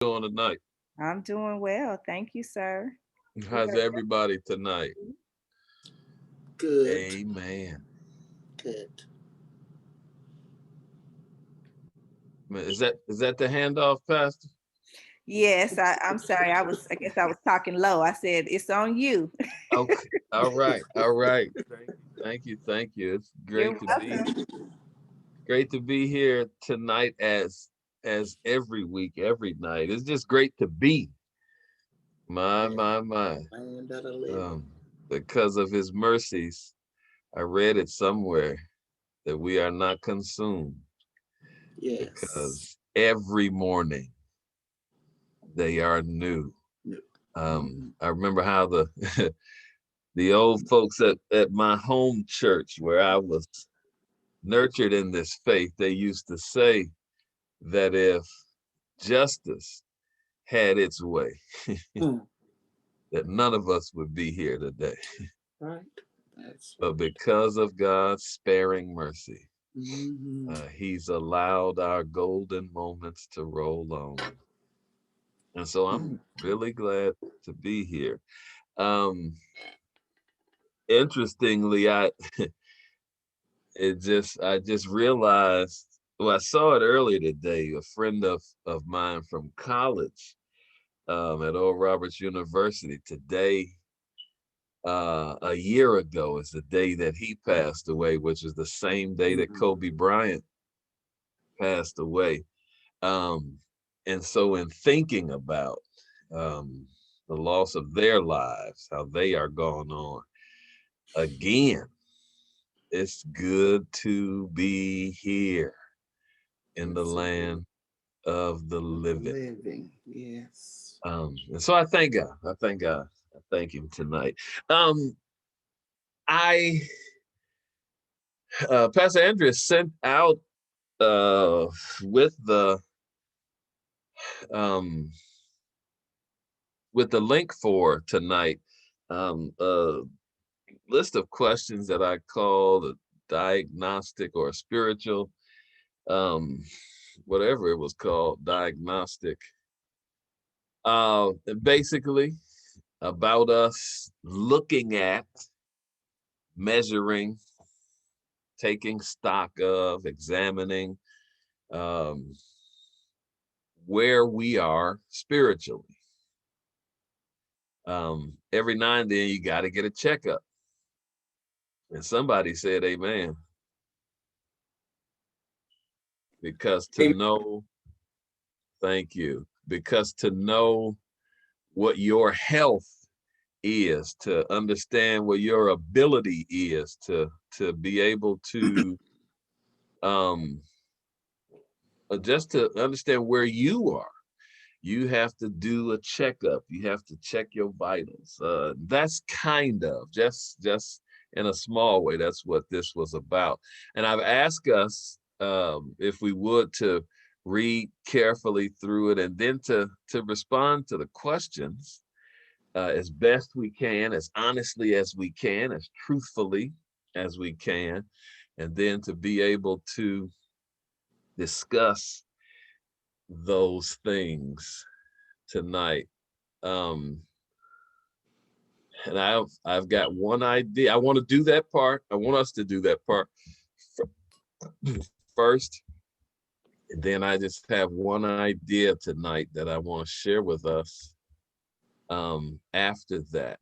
Doing tonight? I'm doing well. Thank you, sir. We How's are everybody tonight? definitely Good, Amen. good. Is that the handoff, Pastor? Yes, I'm sorry. I guess I was talking low. I said it's on you. Okay. All right. All right. Thank you. Thank you. It's You're welcome. great to be here tonight as every week, every night. It's just great to be. My, Yeah, my, my. land of the living. Um, because of his mercies, I read it somewhere that we are not consumed Yes. because every morning they are new. Yep. Mhm. I remember how the the old folks at my home church where I was nurtured in this faith, they used to say that if justice had its way, Mm, that none of us would be here today. right. That's But right. because of God's sparing mercy, Hmm. He's allowed our golden moments to roll on. And so I'm really glad to be here. Um, Interestingly, I just realized, well, I saw it earlier today. A friend of mine from college, at Oral Roberts University today, a year ago is the day that he passed away, which is the same day that Kobe Bryant passed away. Um, and so in thinking about um, the loss of their lives, how they are gone on again, it's good to be here in the Yes, it is. land of the Of the living. living. Yes. And so I thank God. I thank God. I thank Him tonight. Um, I Pastor Andrews sent out uh, with the um, with the link for tonight a list of questions that I call the diagnostic or spiritual, um, whatever it was called, diagnostic. Basically about us looking at, measuring, taking stock of, examining um, where we are spiritually. Every now and then you got to get a checkup. And somebody said, Amen, because to Amen. know, thank you, because to know what your health is, to understand what your ability is, to be able to um just to understand where you are, you have to do a checkup. You have to check your vitals. That's kind of just in a small way. That's what this was about. And I've asked us if we would to read carefully through it and then to respond to the questions as best we can, as honestly as we can, as truthfully as we can, and then to be able to discuss those things tonight. Um, and I've got one idea. I want to do that part. I want us to do that part first, and then I just have one idea tonight that I want to share with us. After that,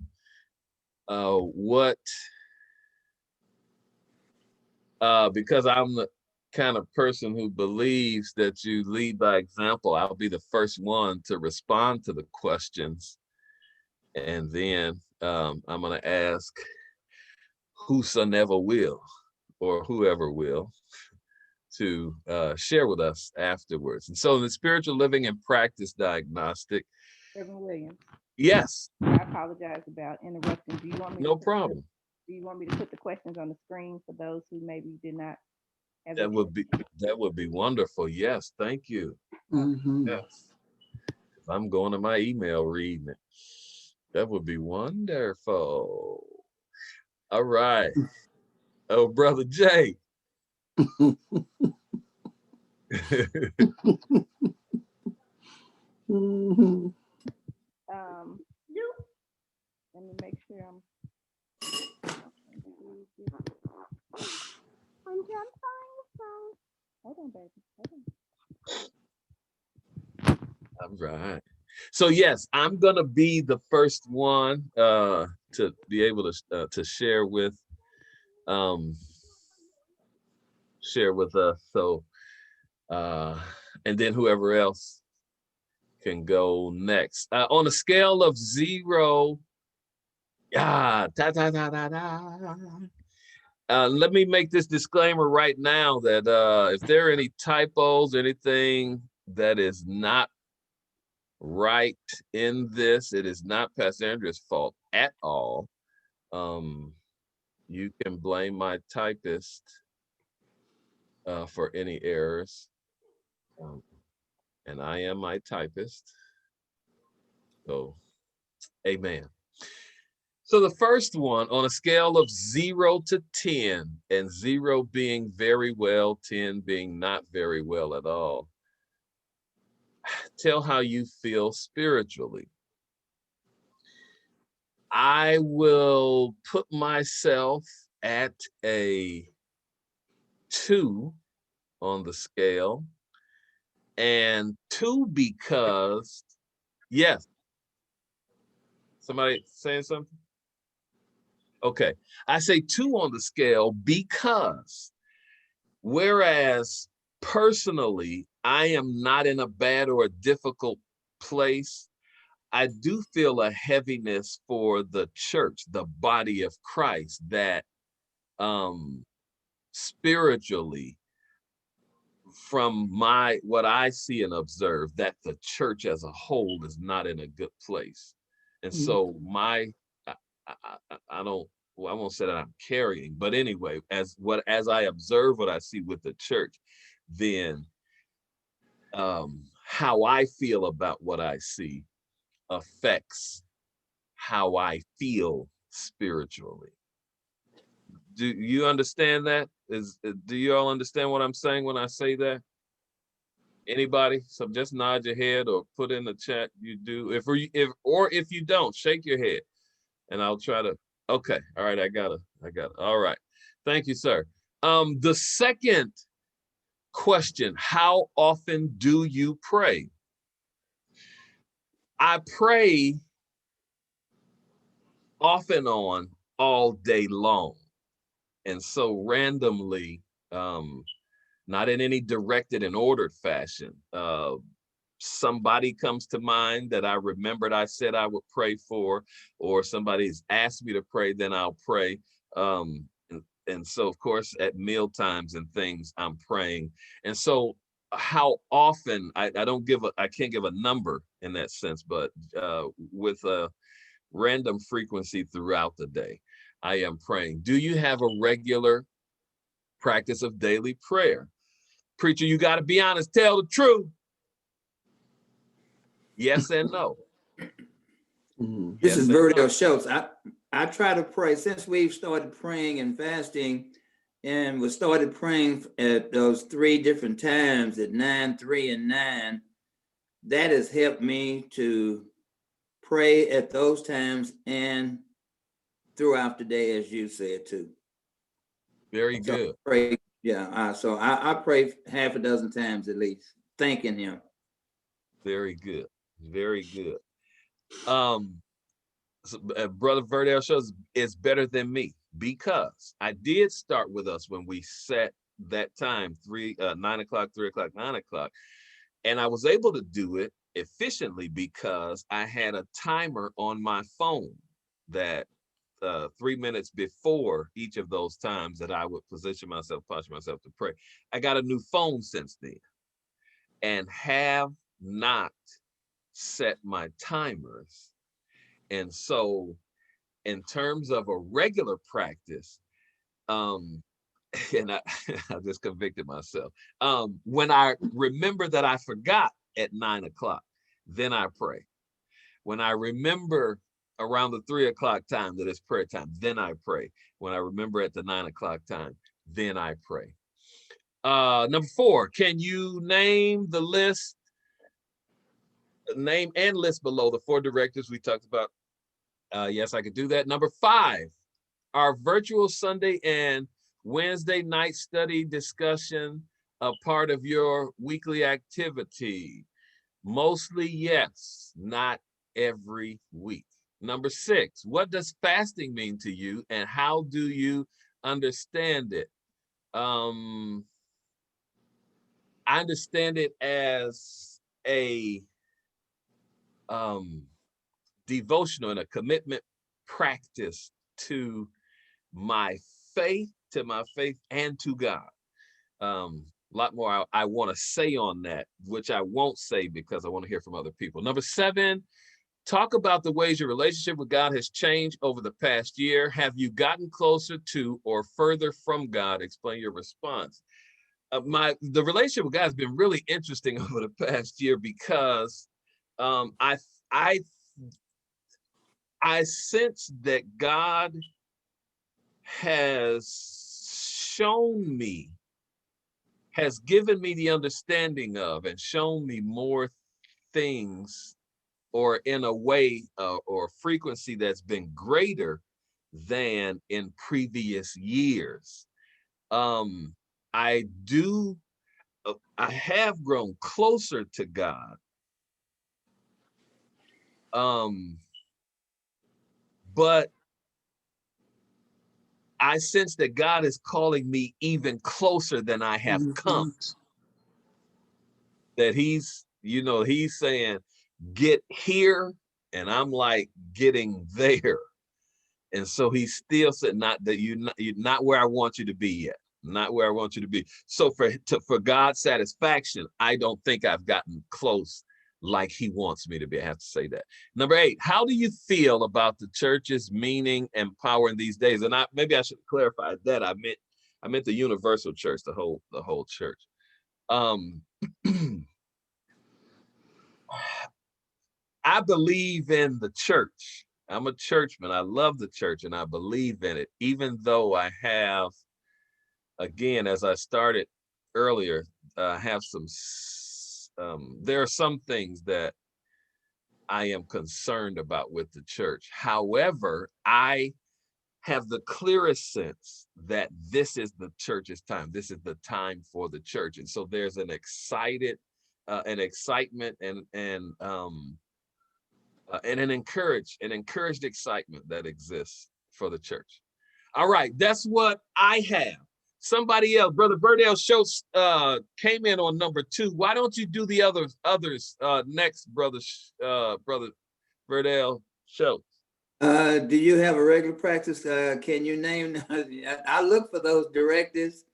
what? Because I'm the kind of person who believes that you lead by example. I'll be the first one to respond to the questions, and then I'm going to ask whosoever will or whoever will to share with us afterwards. And so the spiritual living and practice diagnostic, Reverend Williams. yes, I apologize about interrupting. no problem. Do you want me to put the questions on the screen for those who maybe did not have a That chance? would be that would be wonderful. Yes, thank you. Okay. Hmm. Yes. I'm going to my email reading it. That would be wonderful. All right. Oh, brother Jay. Mhm. Let me make sure I'm. Hold on, baby. All right. So yes, I'm gonna be the first one to be able to share with us. So and then whoever else can go next. On a scale of 0, let me make this disclaimer right now that if there are any typos, anything that is not right in this, it is not Pastor Andrea's fault at all. You can blame my typist for any errors. And I am my typist. So, amen. So the first one, on a scale of 0 to 10, and 0 being very well, 10 being not very well at all, tell how you feel spiritually. I will put myself at a 2 on the scale, and 2 because, yes, somebody saying something? Okay, I say 2 on the scale because whereas personally, I am not in a bad or a difficult place, I do feel a heaviness for the church, the body of Christ, that spiritually, from what I see and observe, that the church as a whole is not in a good place. And so I don't, well, I won't say that I'm carrying, but anyway, as I observe what I see with the church, then how I feel about what I see affects how I feel spiritually. Do you understand that? Do you all understand what I'm saying when I say that? Anybody? So just nod your head or put in the chat you do. If you don't, shake your head and I'll try to. Okay. All right. I got it. All right. Thank you, sir. The second question, how often do you pray? I pray off and on all day long. And so randomly, not in any directed and ordered fashion, somebody comes to mind that I remembered I said I would pray for, or somebody's asked me to pray, then I'll pray. And so, of course, at meal times and things, I'm praying. And so how often, I can't give a number in that sense, but with a random frequency throughout the day, I am praying. Do you have a regular practice of daily prayer? Preacher, you got to be honest, tell the truth. Yes and no. This is Verdell Schultz. I try to pray since we've started praying and fasting, and we started praying at those 3 different times at 9, 3, and 9. That has helped me to pray at those times and throughout the day, as you said too. Very good. Pray, yeah. So I pray half a dozen times at least, thanking him. Very good. Very good. So, Brother Verdell shows it's better than me because I did start with us when we set that time, 9 o'clock, 3 o'clock, 9 o'clock. And I was able to do it efficiently because I had a timer on my phone that 3 minutes before each of those times that I would posture myself to pray. I got a new phone since then and have not set my timers. And so in terms of a regular practice, and I just convicted myself. When I remember that I forgot at 9 o'clock, then I pray. When I remember around the 3 o'clock time that it's prayer time, then I pray. When I remember at the 9 o'clock time, then I pray. Number 4, can you name the list name and list below the 4 directives we talked about. Yes, I could do that. Number 5, our virtual Sunday and Wednesday night study discussion, a part of your weekly activity. Mostly yes, not every week. Number 6, what does fasting mean to you and how do you understand it? I understand it as a devotional and a commitment practice to my faith, and to God. A lot more I want to say on that, which I won't say because I want to hear from other people. Number 7, talk about the ways your relationship with God has changed over the past year. Have you gotten closer to or further from God? Explain your response. The relationship with God has been really interesting over the past year because I sense that God has given me the understanding of and shown me more things, or in a way or frequency that's been greater than in previous years. I have grown closer to God. But I sense that God is calling me even closer than I have come. That he's saying, get here, and I'm like getting there. And so he's still saying, you're not where I want you to be yet. Not where I want you to be. So for God's satisfaction, I don't think I've gotten close like he wants me to be. I have to say that. Number 8, how do you feel about the church's meaning and power in these days? And maybe I should clarify that. I meant the universal church, the whole church. I believe in the church. I'm a churchman. I love the church and I believe in it, even though I have, again, as I started earlier, have there are some things that I am concerned about with the church. However, I have the clearest sense that this is the church's time. This is the time for the church. And so there's an excitement and an encouraged excitement that exists for the church. All right, that's what I have. Somebody else, Brother Verdell Schultz, came in on number 2. Why don't you do the others next, Brother Verdell Schultz? Do you have a regular practice? Can you name? I look for those directives,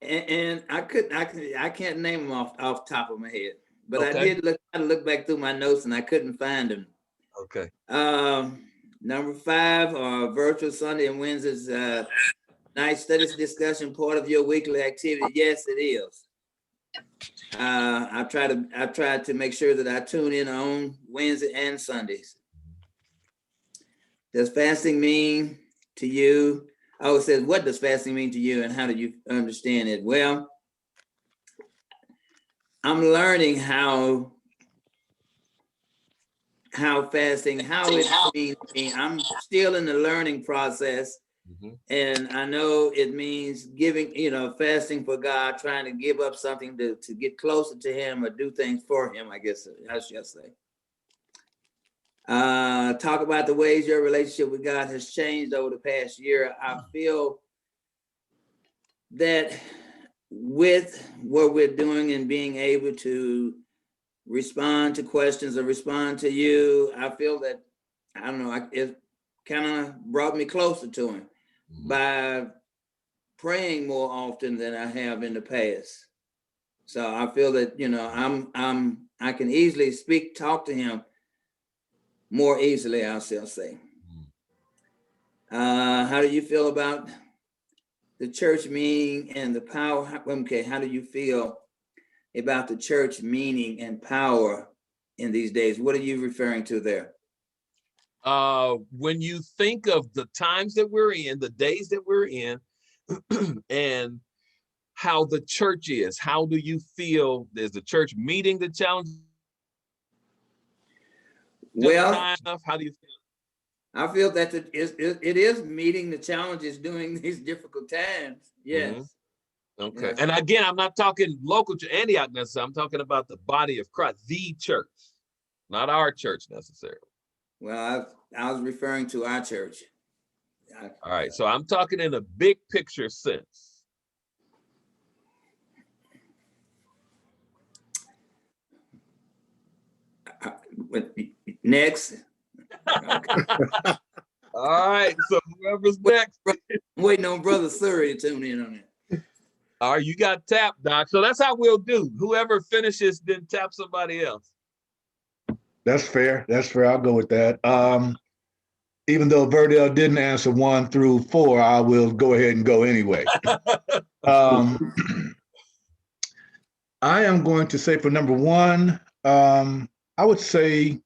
and I can't name them off the top of my head. But okay. I did look back through my notes, and I couldn't find them. Okay. Number 5, virtual Sunday and Wednesdays night studies discussion, part of your weekly activity. Yes, it is. I try to make sure that I tune in on Wednesday and Sundays. Does fasting mean to you? Oh, it says, what does fasting mean to you and how do you understand it? Well, I'm learning how fasting, how it means to me. I'm still in the learning process. And I know it means giving, fasting for God, trying to give up something to get closer to him or do things for him, I guess I should say. Talk about the ways your relationship with God has changed over the past year. I feel that with what we're doing and being able to respond to questions or respond to you, I feel that, I don't know, it kind of brought me closer to him by praying more often than I have in the past. So I feel that, I can easily talk to him more easily, I'll say. How do you feel about the church meaning and the power? Okay, how do you feel about the church meaning and power in these days? What are you referring to there? When you think of the times that we're in, the days that we're in, and how the church is, how do you feel? Is the church meeting the challenge? Well, high enough? How do you feel? I feel that it is meeting the challenges during these difficult times. Yes. Mhm. Okay. Yes. And again, I'm not talking local to Antioch necessarily. I'm talking about the body of Christ, the church, not our church necessarily. Well, I was referring to our church. All right. So I'm talking in a big picture sense. Next. Okay. All right. So whoever's next. I'm waiting on Brother Surrey to tune in on it. All right. You got tapped, Doc. So that's how we'll do. Whoever finishes, then tap somebody else. That's fair. That's fair. I'll go with that. Even though Verdell didn't answer 1 through 4, I will go ahead and go anyway. I am going to say for number 1, I would say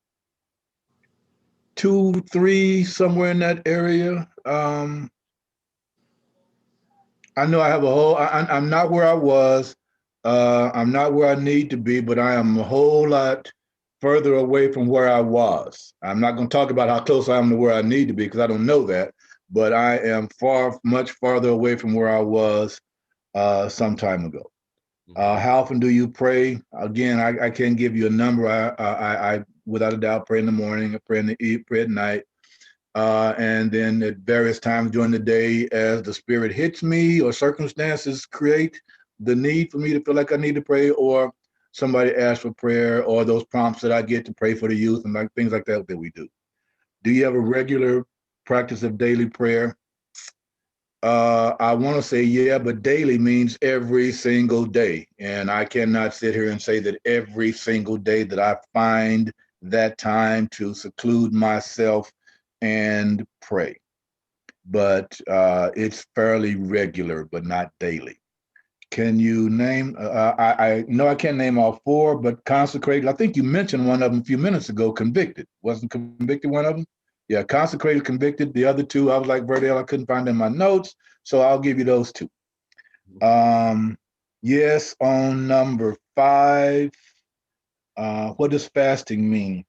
2, 3, somewhere in that area. I know I have a whole, I'm not where I was. I'm not where I need to be, but I am a whole lot further away from where I was. I'm not going to talk about how close I am to where I need to be because I don't know that, but I am much farther away from where I was some time ago. How often do you pray? Again, I can't give you a number. I without a doubt pray in the morning, I pray in the evening, pray at night. And then at various times during the day, as the Spirit hits me or circumstances create the need for me to feel like I need to pray, or somebody asks for prayer, or those prompts that I get to pray for the youth and like things like that we do. Do you have a regular practice of daily prayer? I want to say yeah, but daily means every single day. And I cannot sit here and say that every single day that I find that time to seclude myself and pray. But it's fairly regular, but not daily. Can you name, I know I can't name all 4, but consecrated, I think you mentioned one of them a few minutes ago, convicted. Wasn't convicted one of them? Yeah, consecrated, convicted. The other 2, I was like, Verdell, I couldn't find in my notes, so I'll give you those 2. Yes, on number 5, what does fasting mean?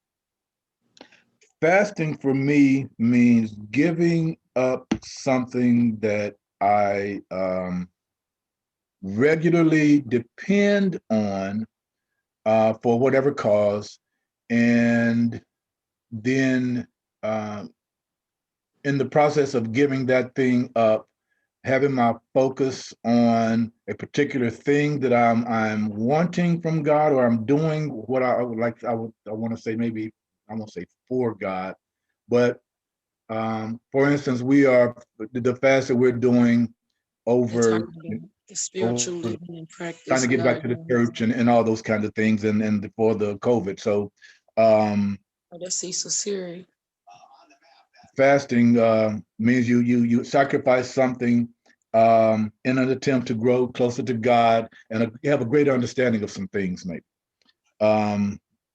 Fasting for me means giving up something that I regularly depend on for whatever cause, and then in the process of giving that thing up, having my focus on a particular thing that I'm wanting from God, or I'm doing what I would like. I want to say maybe I won't say for God, but for instance, we are the fast that we're doing over the spiritual living and practice, trying to get back to the church and all those kinds of things, and before the COVID. So that's Cecil Siri. Fasting means you sacrifice something in an attempt to grow closer to God and have a greater understanding of some things, maybe.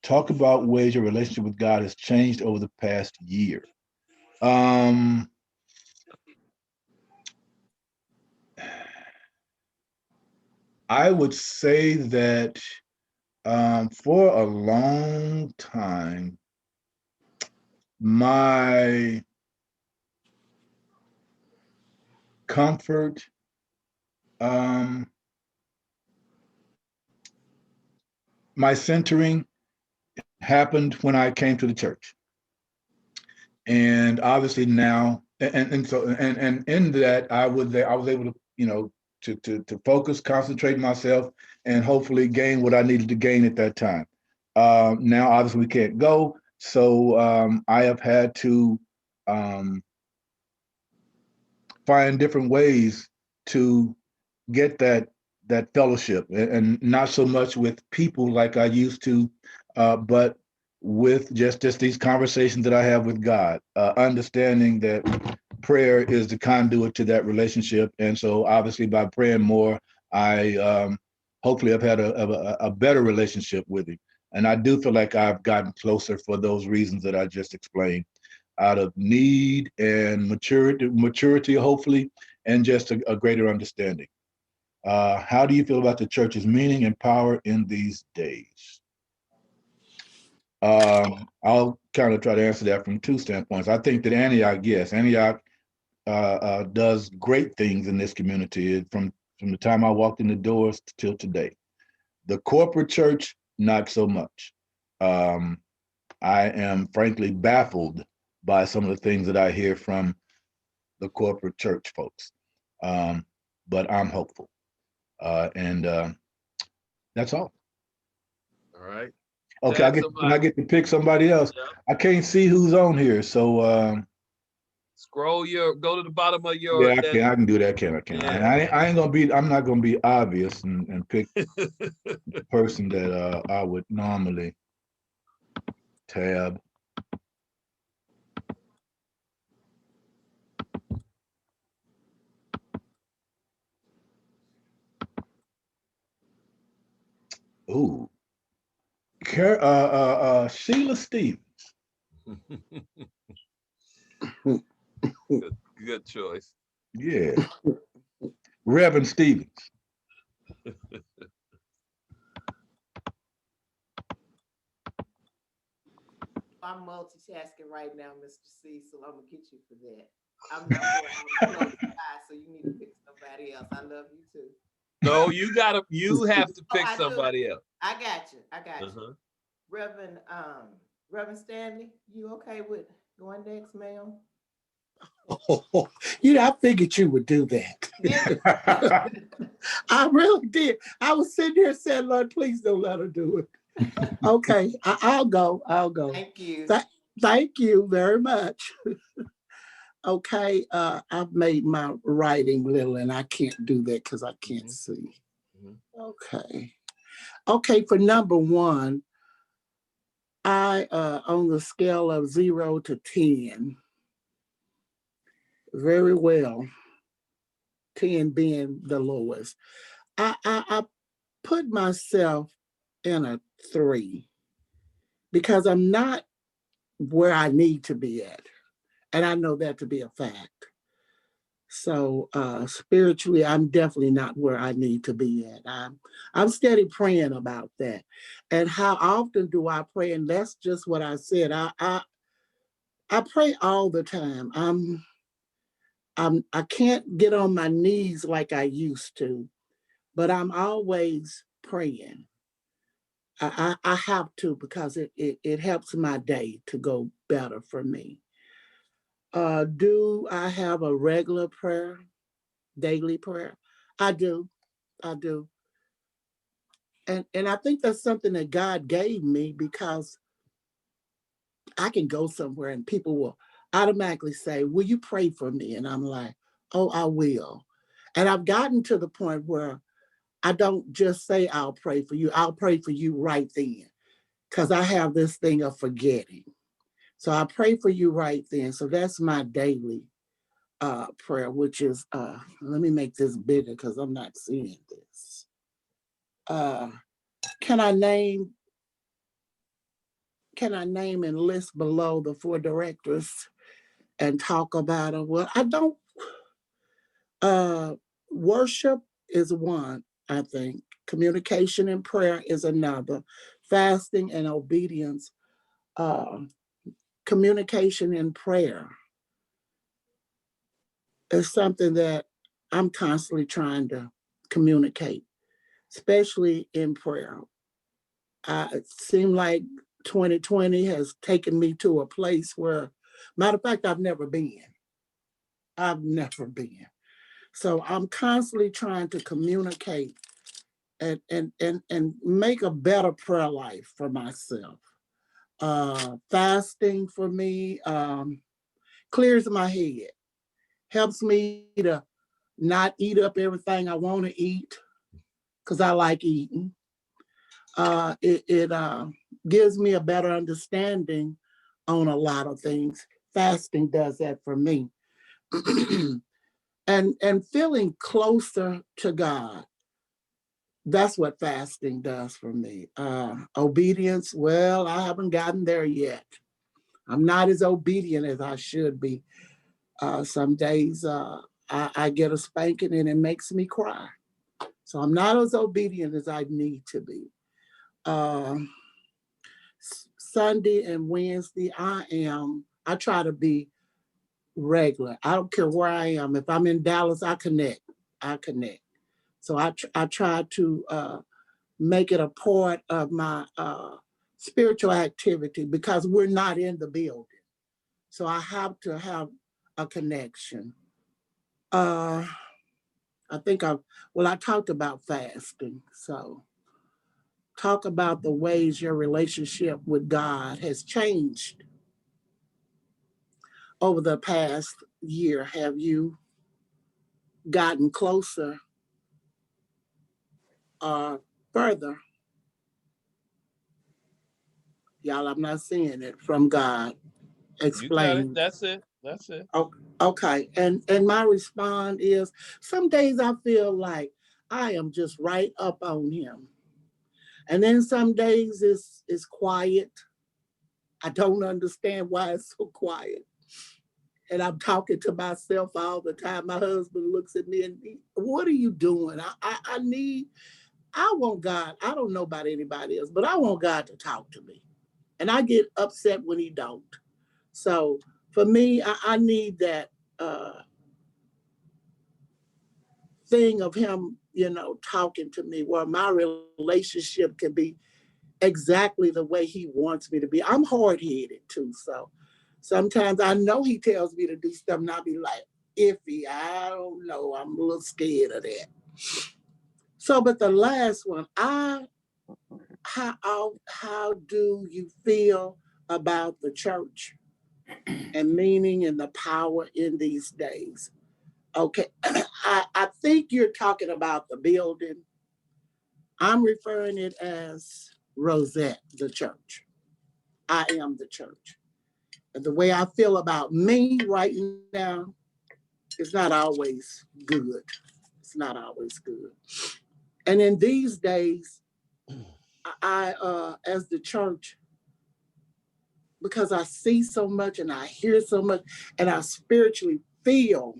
Talk about ways your relationship with God has changed over the past year. I would say that for a long time, my comfort, my centering happened when I came to the church. And obviously now, and so in that I was able to, to focus, concentrate myself, and hopefully gain what I needed to gain at that time. Now obviously we can't go, so I have had to find different ways to get that fellowship, and not so much with people like I used to, but with just these conversations that I have with God, understanding that prayer is the conduit to that relationship. And so obviously by praying more, I hopefully have had a better relationship with him. And I do feel like I've gotten closer for those reasons that I just explained, out of need and maturity hopefully, and just a greater understanding. How do you feel about the church's meaning and power in these days? I'll kind of try to answer that from two standpoints. I think that Antioch, yes, Antioch does great things in this community from the time I walked in the doors till today. The corporate church, not so much. I am frankly baffled by some of the things that I hear from the corporate church folks, but I'm hopeful, and that's all. All right. Okay, can I get to pick somebody else? Yeah. I can't see who's on here, so go to the bottom of your. yeah, I can do that. Can I? Yeah. I'm not gonna be obvious and pick the person that I would normally tab. Ooh, Sheila Stevens. Good choice. Yeah, Reverend Stevens. I'm multitasking right now, Mr. Cecil. I'm gonna get you for that. I'm not where I'm close by, so you need to pick somebody else. I love you too. No, you have to pick somebody else. I got you. Uh-huh. Reverend Stanley, you okay with going next, ma'am? Oh, I figured you would do that. I really did. I was sitting here saying, Lord, please don't let her do it. Okay, I'll go. Thank you. Thank you very much. Okay, I've made my writing little, and I can't do that because I can't see. Okay, for number one, I on the scale of 0 to 10, very well, 10 being the lowest. I put myself in a 3 because I'm not where I need to be at. And I know that to be a fact. So spiritually, I'm definitely not where I need to be at. I'm steady praying about that. And how often do I pray? And that's just what I said. I pray all the time. I can't get on my knees like I used to, but I'm always praying. I have to because it helps my day to go better for me. Do I have a regular prayer, daily prayer? I do. And I think that's something that God gave me because I can go somewhere and people will automatically say, will you pray for me? And I'm like, oh, I will. And I've gotten to the point where I don't just say, I'll pray for you. I'll pray for you right then because I have this thing of forgetting. So I pray for you right then. So that's my daily prayer, which is, let me make this bigger because I'm not seeing this. Can I name and list below the 4 directors and talk about them? Well, I don't, worship is one, I think. Communication and prayer is another. Fasting and obedience, communication and prayer is something that I'm constantly trying to communicate, especially in prayer. It seemed like 2020 has taken me to a place where, matter of fact, I've never been. So I'm constantly trying to communicate and make a better prayer life for myself. Fasting for me clears my head, helps me to not eat up everything I want to eat because I like eating. It gives me a better understanding on a lot of things. Fasting does that for me. and feeling closer to God. That's what fasting does for me. Obedience, well, I haven't gotten there yet. I'm not as obedient as I should be. Some days I get a spanking and it makes me cry. So I'm not as obedient as I need to be. Sunday and Wednesday, I try to be regular. I don't care where I am. If I'm in Dallas, I connect. So I try to make it a part of my spiritual activity because we're not in the building. So I have to have a connection. I talked about fasting. So talk about the ways your relationship with God has changed over the past year. Have you gotten closer or further? Y'all, I'm not seeing it from God. Explain. You got it. That's it. That's it. Okay. And my response is some days I feel like I am just right up on him. And then some days it's quiet. I don't understand why it's so quiet. And I'm talking to myself all the time. My husband looks at me and what are you doing? I want God. I don't know about anybody else, but I want God to talk to me. And I get upset when he don't. So for me, I need that thing of him, talking to me where my relationship can be exactly the way he wants me to be. I'm hard-headed too. So sometimes I know he tells me to do stuff and I'll be like, iffy, I don't know. I'm a little scared of that. So, but the last one, how do you feel about the church and meaning and the power in these days? Okay, I think you're talking about the building. I'm referring it as Rosette, the church. I am the church. And the way I feel about me right now, it's not always good. It's not always good. And in these days, I as the church, because I see so much and I hear so much and I spiritually feel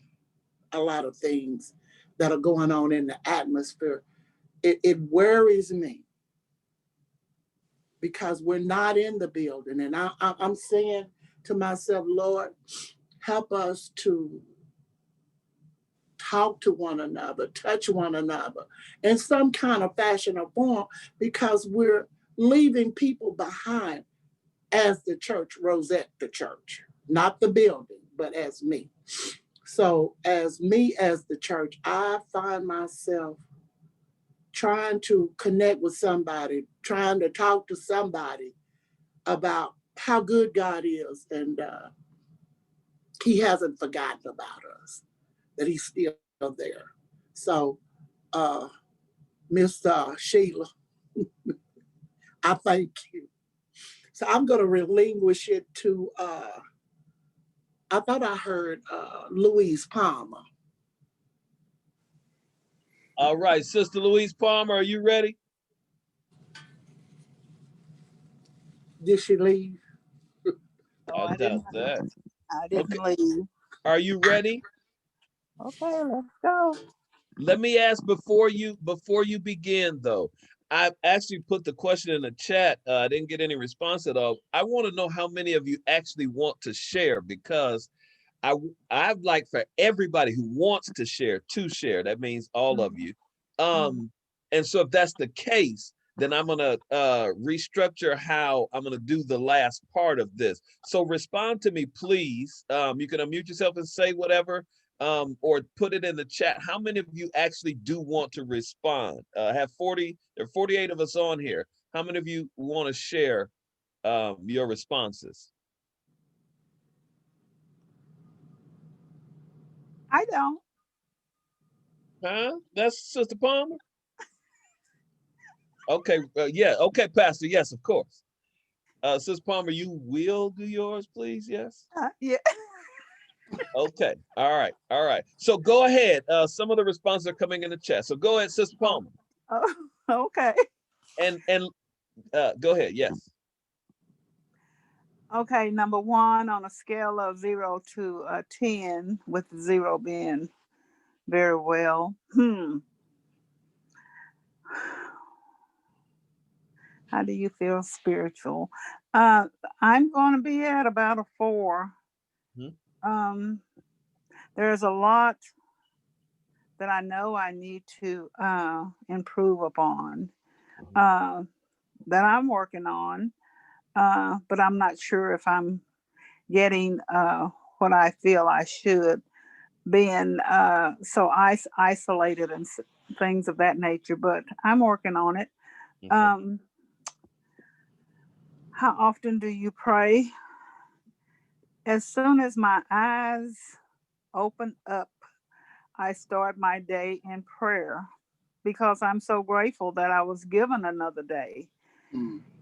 a lot of things that are going on in the atmosphere, it worries me because we're not in the building. And I'm saying to myself, Lord, help us to talk to one another, touch one another in some kind of fashion or form, because we're leaving people behind as the church, Rosette, the church, not the building, but as me. So as me, as the church, I find myself trying to connect with somebody, trying to talk to somebody about how good God is. And he hasn't forgotten about us, that he's still there. So, Miss Sheila, I thank you. So I'm going to relinquish it to, I thought I heard Louise Palmer. All right, Sister Louise Palmer, are you ready? Did she leave? I doubt that. I didn't Okay. leave. Are you ready? Okay, let's go. Let me ask before you begin though. I actually put the question in the chat. I didn't get any response at all. I want to know how many of you actually want to share, because I'd like for everybody who wants to share to share. That means all of you. And so if that's the case, then I'm gonna restructure how I'm gonna do the last part of this. So respond to me, please. You can unmute yourself and say whatever, or put it in the chat. How many of you actually do want to respond? There are 48 of us on here. How many of you want to share your responses? I don't. Huh? That's Sister Palmer? Okay, yeah, okay, Pastor, yes, of course. Sister Palmer, you will do yours, please, yes? Yeah. Okay, all right. So go ahead. Some of the responses are coming in the chat. So go ahead, Sister Palmer. Oh, okay. And go ahead, yes. Okay, number one on a scale of 0 to 10, with 0 being very well. How do you feel spiritual? I'm going to be at about a 4. Mhm. There's a lot that I know I need to improve upon, uh, that I'm working on, but I'm not sure if I'm getting what I feel I should, being so isolated and things of that nature. But I'm working on it. Okay. How often do you pray? As soon as my eyes open up, I start my day in prayer because I'm so grateful that I was given another day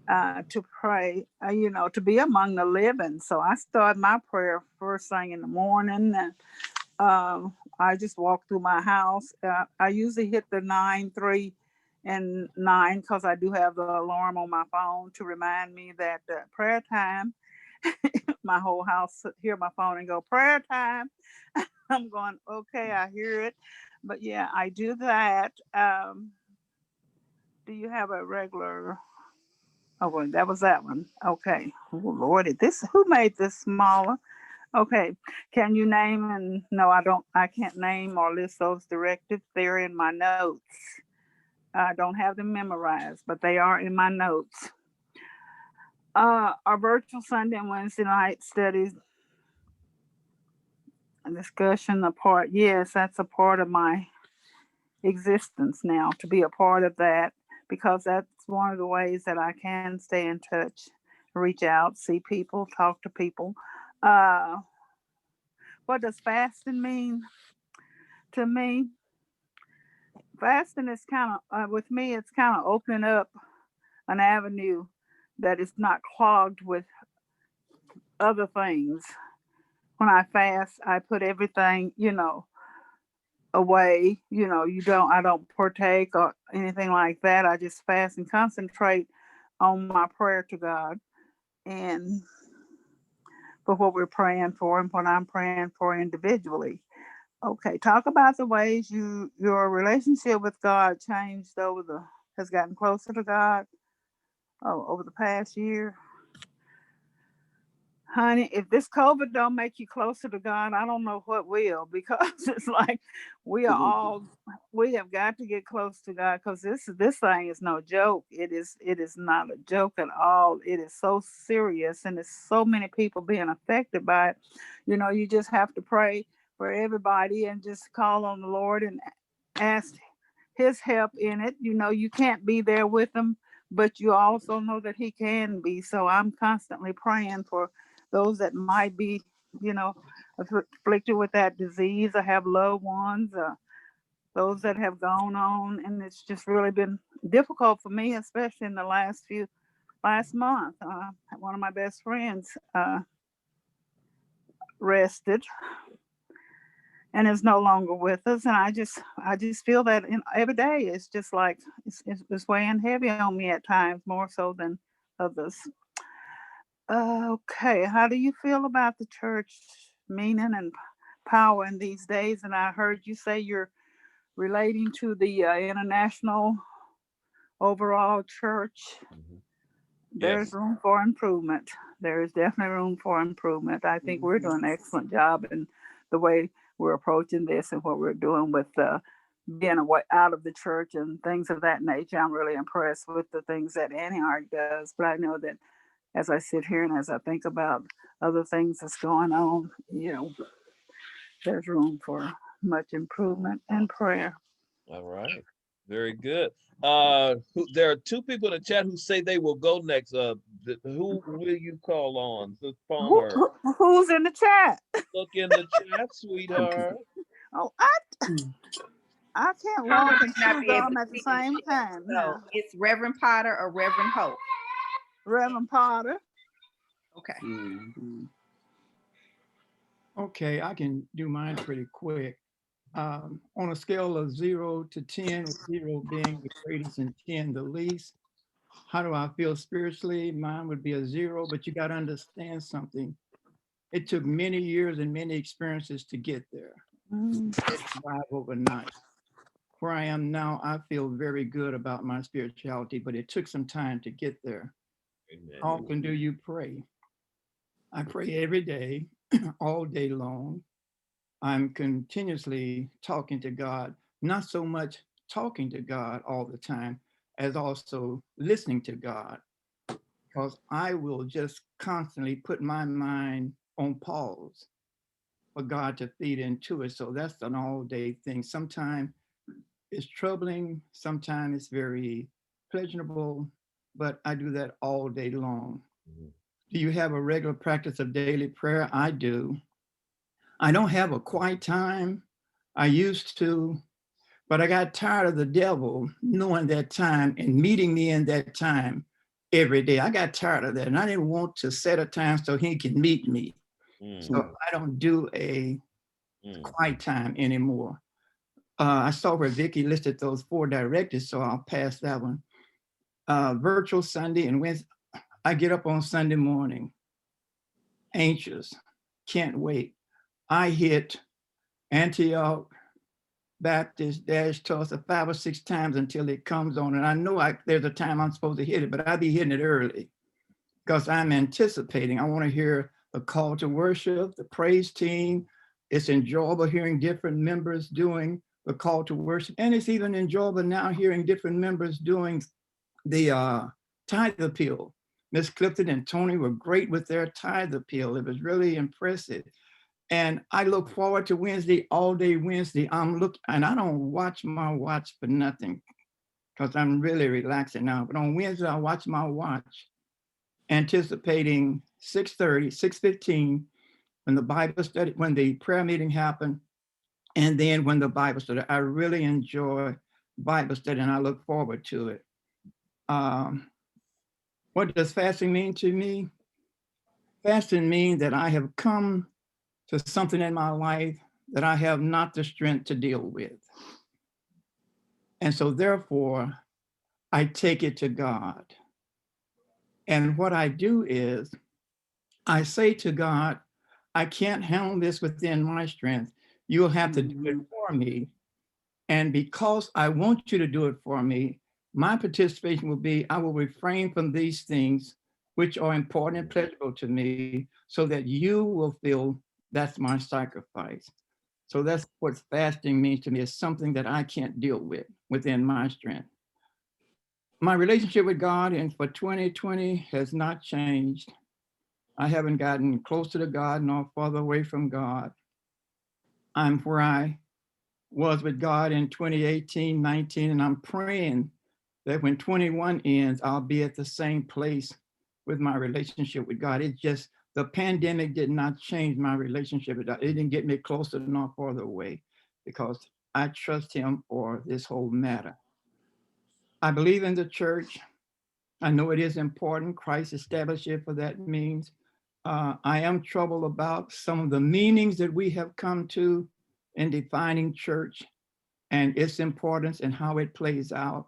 to pray, to be among the living. So I start my prayer first thing in the morning, and I just walk through my house. I usually hit the 9, 3, and 9 because I do have the alarm on my phone to remind me that prayer time. My whole house hear my phone and go, prayer time. I'm going, okay, I hear it. But yeah, I do that. Do you have a regular? Oh, well, that was that one. Okay. Oh, Lord, who made this smaller? Okay. Can you name, and no, I can't name or list those directives. They're in my notes. I don't have them memorized, but they are in my notes. Our virtual Sunday and Wednesday night studies and discussion, a part. Yes, that's a part of my existence now, to be a part of that, because that's one of the ways that I can stay in touch, reach out, see people, talk to people. Uh, what does fasting mean to me? Fasting is kind of, with me, it's kind of opening up an avenue that is not clogged with other things. When I fast, I put everything, away. I don't partake or anything like that. I just fast and concentrate on my prayer to God, and for what we're praying for and what I'm praying for individually. Okay, talk about the ways your relationship with God changed has gotten closer to God over the past year. Honey, if this COVID don't make you closer to God, I don't know what will, because it's like we have got to get close to God, because this thing is no joke. It is not a joke at all. It is so serious, and there's so many people being affected by it. You just have to pray for everybody and just call on the Lord and ask his help in it. You can't be there with them, but you also know that he can be. So I'm constantly praying for those that might be, you know, afflicted with that disease or have loved ones, those that have gone on. And it's just really been difficult for me, especially in the last month. One of my best friends rested and is no longer with us. And I just feel that every day it's just like it's weighing heavy on me at times, more so than others. Okay, how do you feel about the church meaning and power in these days? And I heard you say you're relating to the international overall church. There's Yes. room for improvement. There is definitely room for improvement. I think we're doing an excellent job in the way we're approaching this and what we're doing with being away out of the church and things of that nature. I'm really impressed with the things that Antioch does. But I know that as I sit here and as I think about other things that's going on, there's room for much improvement and prayer. All right. Very good. There are two people in the chat who say they will go next. Who will you call on? The Palmer. Who's in the chat? Look in the chat, sweetheart. Oh, I can't walk and chew gum at the same time. So it's Reverend Potter or Reverend Hope. Reverend Potter. Okay. Okay, I can do mine pretty quick. On a scale of 0 to 10, with 0 being the greatest and 10 the least, how do I feel spiritually? Mine would be a 0, but you got to understand something. It took many years and many experiences to get there. Arrive overnight. Where I am now, I feel very good about my spirituality, but it took some time to get there. Amen. How often do you pray? I pray every day, all day long. I'm continuously talking to God, not so much talking to God all the time, as also listening to God, because I will just constantly put my mind on pause for God to feed into it. So that's an all day thing. Sometimes it's troubling, sometimes it's very pleasurable, but I do that all day long. Mhm. Do you have a regular practice of daily prayer? I do. I don't have a quiet time. I used to, but I got tired of the devil knowing that time and meeting me in that time every day. I got tired of that, and I didn't want to set a time so he can meet me. So I don't do a quiet time anymore. I saw where Vicki listed those 4 directives, so I'll pass that one. Virtual Sunday and Wednesday. I get up on Sunday morning, anxious, can't wait. I hit Antioch, Baptist, Tulsa 5 or 6 times until it comes on. And I know there's a time I'm supposed to hit it, but I be hitting it early because I'm anticipating. I want to hear the call to worship, the praise team. It's enjoyable hearing different members doing the call to worship. And it's even enjoyable now hearing different members doing the tithe appeal. Miss Clifton and Tony were great with their tithe appeal. It was really impressive. And I look forward to Wednesday, all day Wednesday. And I don't watch my watch for nothing because I'm really relaxing now. But on Wednesday, I watch my watch, anticipating 6:30, 6:15, when the Bible study, when the prayer meeting happened, and then when the Bible study. I really enjoy Bible study and I look forward to it. What does fasting mean to me? Fasting means that I have come to something in my life that I have not the strength to deal with. And so therefore, I take it to God. And what I do is I say to God, I can't handle this within my strength. You'll have to do it for me. And because I want you to do it for me, my participation will be, I will refrain from these things which are important and pleasurable to me so that you will feel that's my sacrifice. So that's what fasting means to me, is something that I can't deal with within my strength. My relationship with God and for 2020 has not changed. I haven't gotten closer to God nor farther away from God. I'm where I was with God in 2018, 19, and I'm praying that when 21 ends, I'll be at the same place with my relationship with God. It's just the pandemic did not change my relationship with God. It didn't get me closer nor farther away because I trust him for this whole matter. I believe in the church. I know it is important. Christ established it for that means. I am troubled about some of the meanings that we have come to in defining church and its importance and how it plays out.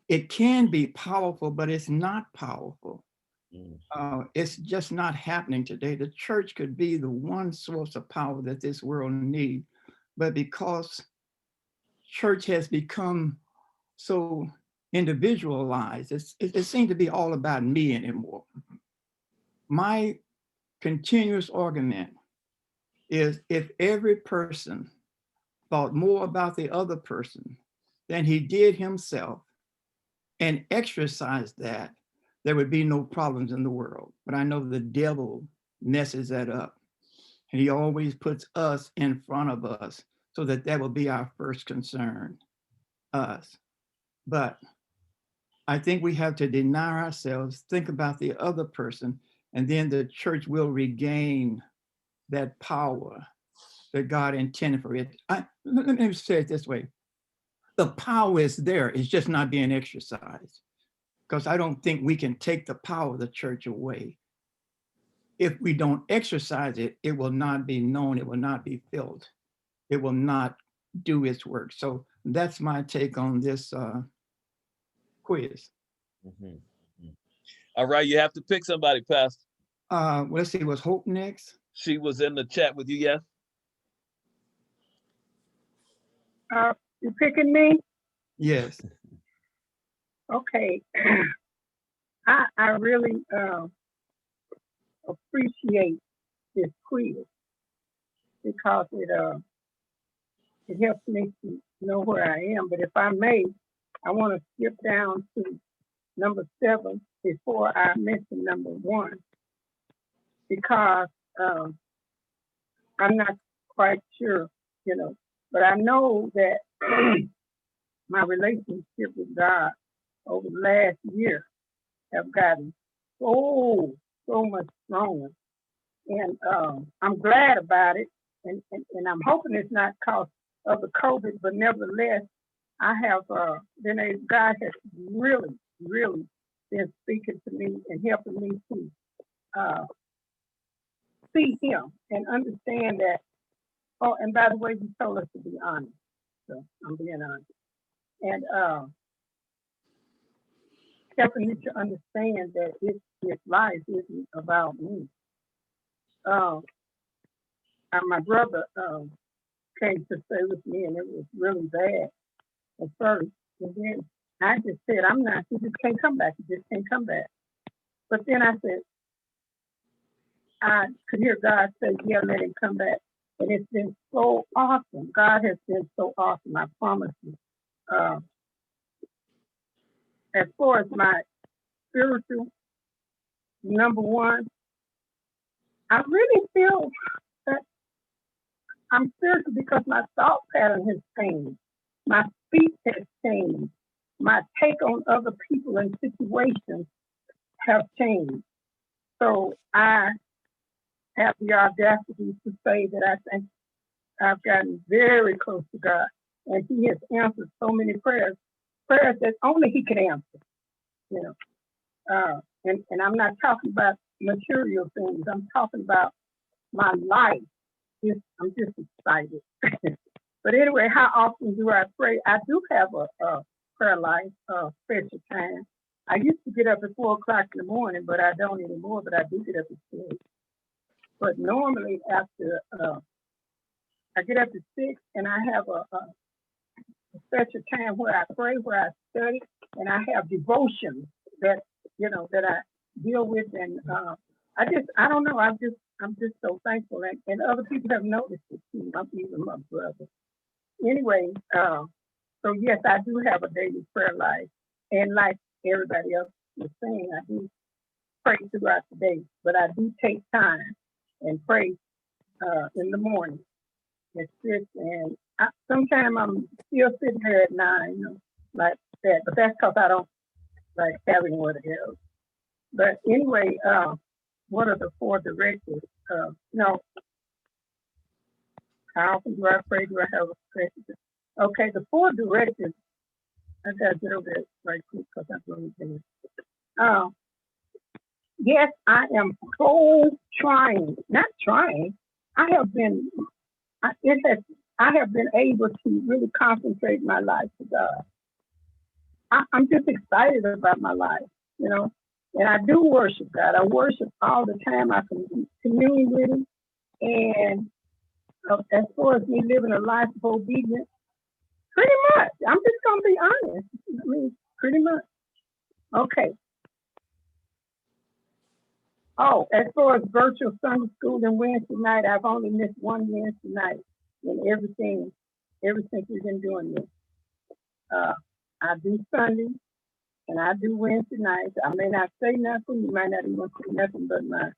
It can be powerful, but it's not powerful. It's just not happening today. The church could be the one source of power that this world needs, but because church has become so individualized, it seems to be all about me anymore. My continuous argument is if every person thought more about the other person than he did himself and exercised that, there would be no problems in the world. But I know the devil messes that up. And he always puts us in front of us so that will be our first concern, us. But I think we have to deny ourselves, think about the other person, and then the church will regain that power that God intended for it. Let me say it this way. The power is there, it's just not being exercised. Because I don't think we can take the power of the church away. If we don't exercise it, it will not be known, it will not be felt, it will not do its work. So that's my take on this quiz. All right, you have to pick somebody, Pastor. Let's see, was Hope next? She was in the chat with you, yes? You picking me? Yes. Okay. I really appreciate this quiz because it helps me to know where I am. But if I may, I want to skip down to number 7 before I mention number 1 because I'm not quite sure, but I know that my relationship with God over the last year have gotten so much stronger. And I'm glad about it. And I'm hoping it's not because of the COVID, but nevertheless, I have been a, God has really, really been speaking to me and helping me to see Him and understand that. Oh, and by the way, He told us to be honest. So I'm being honest. And helping me to understand that this life isn't about me. My brother came to stay with me, and it was really bad at first. And then I just said, I'm not, he just can't come back. He just can't come back. But then I said, I could hear God say, yeah, let him come back. And it's been so awesome. God has been so awesome, I promise you. As far as my spiritual, number 1, I really feel that I'm spiritual because my thought pattern has changed. My speech has changed. My take on other people and situations have changed. So I have the audacity to say that I think I've gotten very close to God. And He has answered so many prayers that only He can answer, And I'm not talking about material things. I'm talking about my life. I'm just excited. But anyway, how often do I pray? I do have a prayer life, special time. I used to get up at 4 o'clock in the morning, but I don't anymore, but I do get up at 6. But normally after, I get up at 6 and I have a special time where I pray, where I study, and I have devotions that, that I deal with. And I don't know, I'm just so thankful. And other people have noticed it too, even my brother. Anyway, so yes, I do have a daily prayer life. And like everybody else was saying, I do pray throughout the day, but I do take time and pray in the morning. It's just, and sometimes I'm still sitting there at 9, like that, but that's because I don't like having what it is. But anyway, what are the 4 directives? No, how often do I pray? Do I have a question? Okay, the 4 directives, I gotta get over it right quick because I'm really finished. Yes, I am so trying, not trying. I have been able to really concentrate my life to God. I'm just excited about my life, and I do worship God. I worship all the time. I can commune with Him. And as far as me living a life of obedience, pretty much. I'm just going to be honest. I mean, pretty much. Okay. Oh, as far as virtual Sunday school and Wednesday night, I've only missed one Wednesday night in everything since we've been doing this. I do Sunday and I do Wednesday nights. I may not say nothing. You might not even see nothing but my,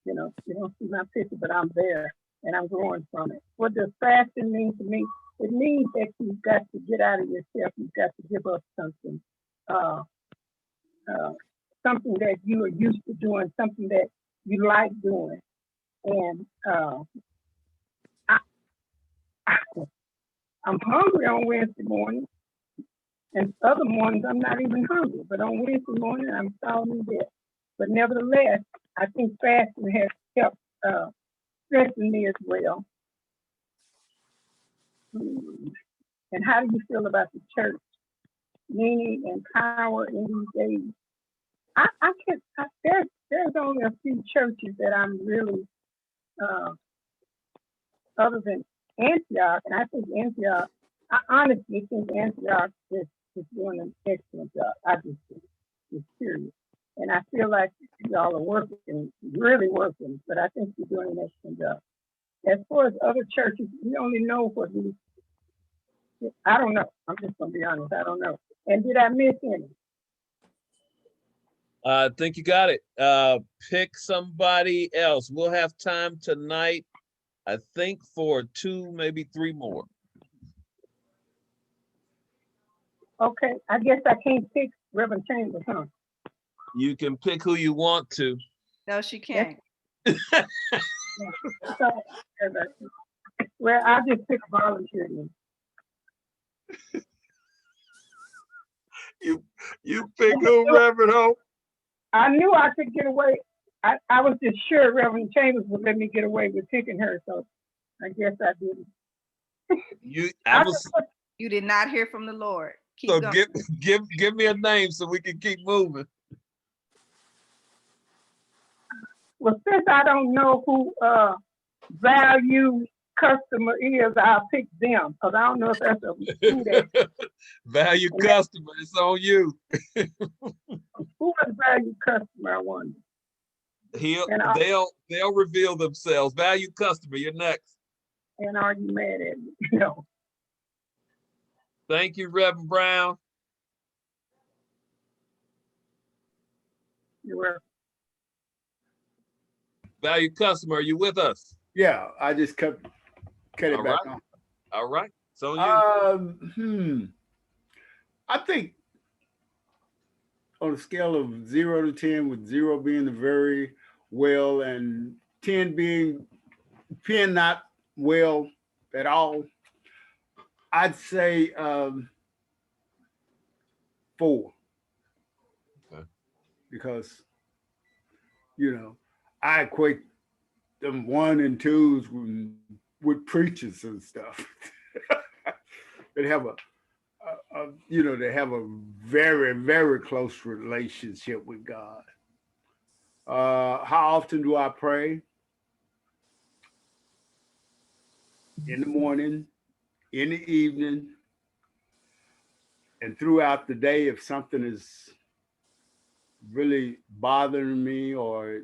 you don't see my picture, but I'm there and I'm growing from it. What does fasting mean to me? It means that you've got to get out of yourself. You've got to give up something. Something that you are used to doing, something that you like doing. And I'm hungry on Wednesday morning, and other mornings I'm not even hungry, but on Wednesday morning I'm starving to death. But nevertheless, I think fasting has helped strengthen me as well. And how do you feel about the church meaning and power in these days? There's only a few churches that I'm really, other than Antioch, and I think Antioch, I honestly think Antioch is doing an excellent job. I just do. just period. And I feel like y'all are working, really working, but I think you're doing an excellent job. As far as other churches, we only know what we, I don't know. I'm just gonna be honest, I don't know. And did I miss any? I think you got it. Pick somebody else. We'll have time tonight, I think, for 2, maybe 3 more. Okay, I guess I can't pick Reverend Chambers, huh? You can pick who you want to. No, she can't. So, well, I'll just pick a volunteer then. You pick who, Reverend Hope? I knew I could get away. I was just sure Reverend Chambers would let me get away with picking her, so I guess I didn't. You did not hear from the Lord. Keep So going. give me a name so we can keep moving. Well, since I don't know who value customer is, I'll pick them because I don't know if that's a who that Value customer, it's on you. who is value customer, I wonder. They'll reveal themselves. Value customer, you're next. And are you mad at me? No. Thank you, Reverend Brown. You're welcome. Value customer, are you with us? Yeah, I just cut it back on. All right. So you. I think on a scale of 0 to 10, with 0 being the very well and 10 being not well at all, I'd say 4. Okay. Because, I equate them 1 and 2s with preachers and stuff. They have they have a very, very close relationship with God. How often do I pray? In the morning, in the evening, and throughout the day. If something is really bothering me or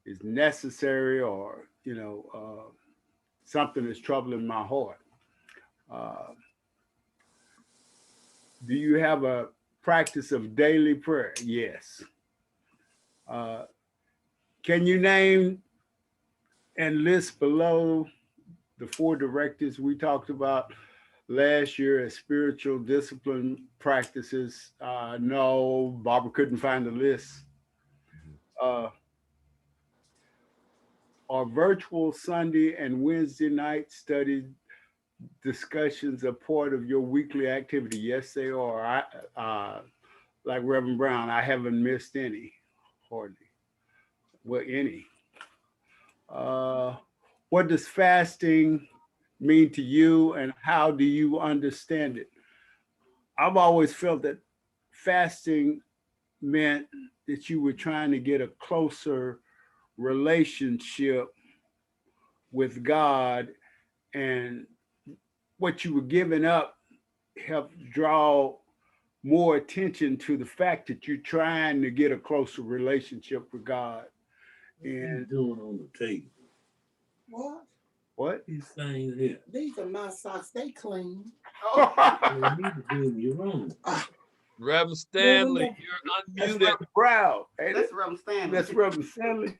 is necessary, or something is troubling my heart. Do you have a practice of daily prayer? Yes. Can you name and list below the 4 directives we talked about last year as spiritual discipline practices? No, Barbara couldn't find the list. Are virtual Sunday and Wednesday night study discussions a part of your weekly activity? Yes, they are. Like Reverend Brown, I haven't missed any, hardly. Well, any. What does fasting mean to you, and how do you understand it? I've always felt that fasting meant that you were trying to get a closer relationship with God, and what you were giving up helped draw more attention to the fact that you're trying to get a closer relationship with God. And doing on the table. What? These things here. These are my socks. They clean. You need to do them your own. Reverend Stanley, you're unmuted. That's Brown. Hey, That's Reverend Stanley. That's Reverend Stanley.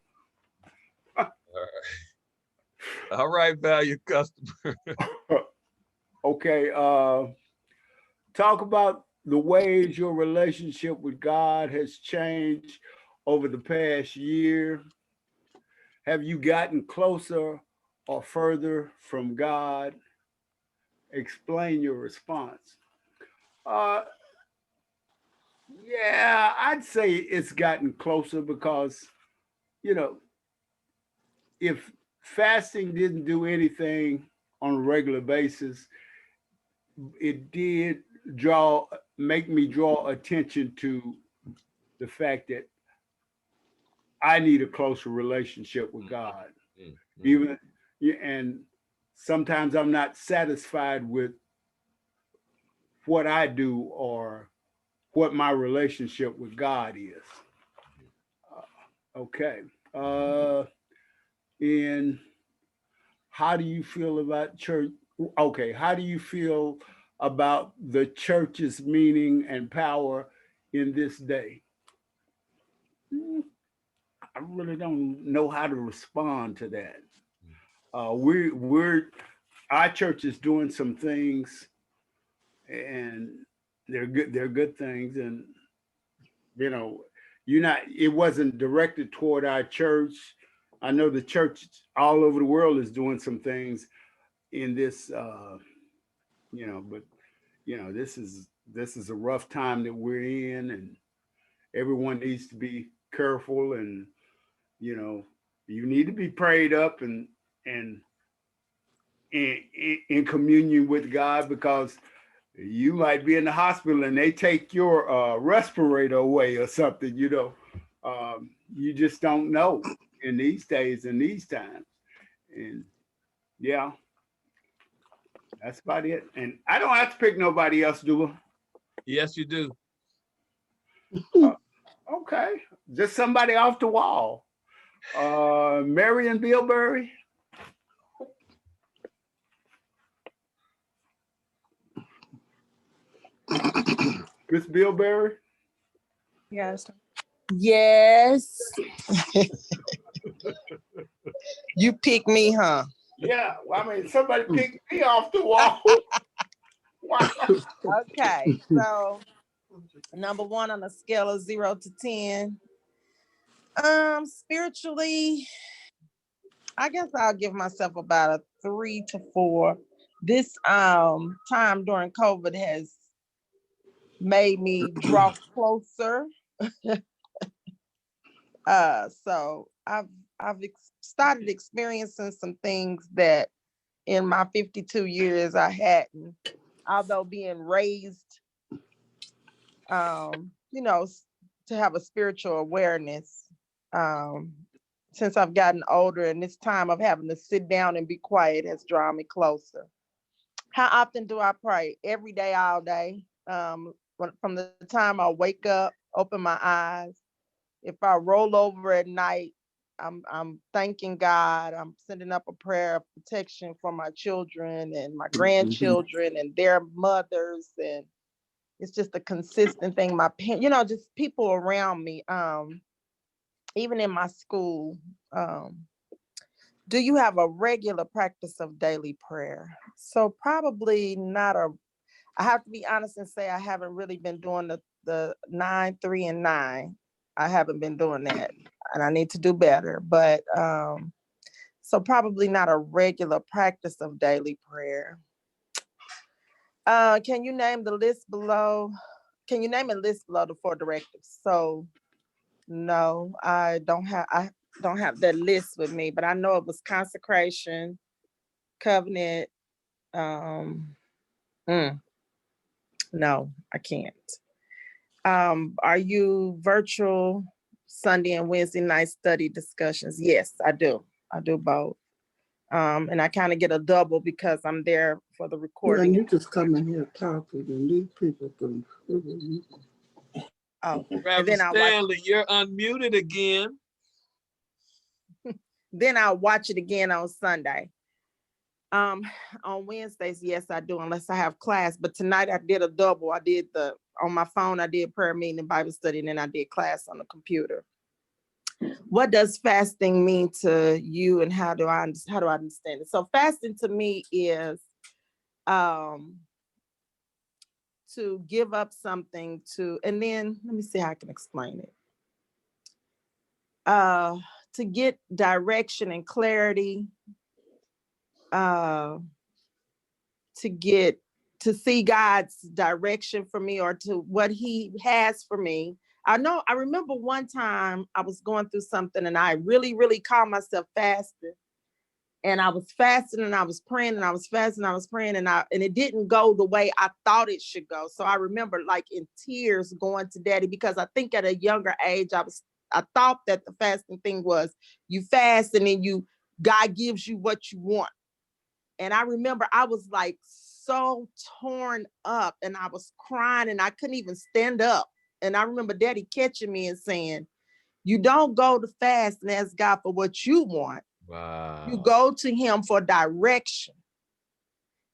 All right, value customer. Okay. Talk about the ways your relationship with God has changed over the past year. Have you gotten closer or further from God? Explain your response. Yeah, I'd say it's gotten closer because, if fasting didn't do anything on a regular basis, it did make me draw attention to the fact that I need a closer relationship with God. And sometimes I'm not satisfied with what I do or what my relationship with God is. Okay. And how do you feel about church? Okay. How do you feel about the church's meaning and power in this day? I really don't know how to respond to that. Our church is doing some things, and they're good. They're good things, and you know, it wasn't directed toward our church. I know the church all over the world is doing some things in this, but this is a rough time that we're in, and everyone needs to be careful, and you need to be prayed up and in communion with God, because you might be in the hospital and they take your respirator away or something. You just don't know in these days and these times. And yeah, that's about it. And I don't have to pick nobody else, do I? Yes, you do. Okay, just somebody off the wall. Marion Bilberry. Miss Bilberry. Yes. Yes. You pick me, huh? Yeah, well, I mean, somebody picked me off the wall. Wow. Okay, so number one on a scale of 0 to 10. Spiritually, I guess I'll give myself about a 3 to 4. This time during COVID has made me draw closer. So I've started experiencing some things that in my 52 years I hadn't, although being raised, to have a spiritual awareness. Since I've gotten older, and this time of having to sit down and be quiet has drawn me closer. How often do I pray? Every day, all day. From the time I wake up, open my eyes. If I roll over at night, I'm thanking God. I'm sending up a prayer of protection for my children and my grandchildren and their mothers, and it's just a consistent thing. My parents, just people around me. Even in my school. Do you have a regular practice of daily prayer? So probably not I have to be honest and say I haven't really been doing the 9, 3, and 9. I haven't been doing that, and I need to do better. But so probably not a regular practice of daily prayer. Can you name the list below? Can you name a list below the 4 directives? So no, I don't have that list with me, but I know it was consecration, covenant. No, I can't. Are you virtual Sunday and Wednesday night study discussions? Yes, I do. I do both. And I kind of get a double because I'm there for the recording. And you just come in here talking and these people can. Oh, and then Stanley, you're unmuted again. Then I'll watch it again on Sunday. On Wednesdays, yes, I do, unless I have class. But tonight I did a double. I did on my phone, I did prayer meeting and Bible study, and then I did class on the computer. What does fasting mean to you, and how do I understand it? So fasting to me is to give up something and then let me see how I can explain it. To get direction and clarity, to see God's direction for me, or to what he has for me. I remember one time I was going through something and I really, really called myself fasting. And I was fasting and I was praying and I was fasting and I was praying and it didn't go the way I thought it should go. So I remember like in tears going to Daddy, because I think at a younger age, I thought that the fasting thing was you fast and then God gives you what you want. And I remember I was like so torn up and I was crying and I couldn't even stand up. And I remember Daddy catching me and saying, you don't go to fast and ask God for what you want. Wow. You go to him for direction.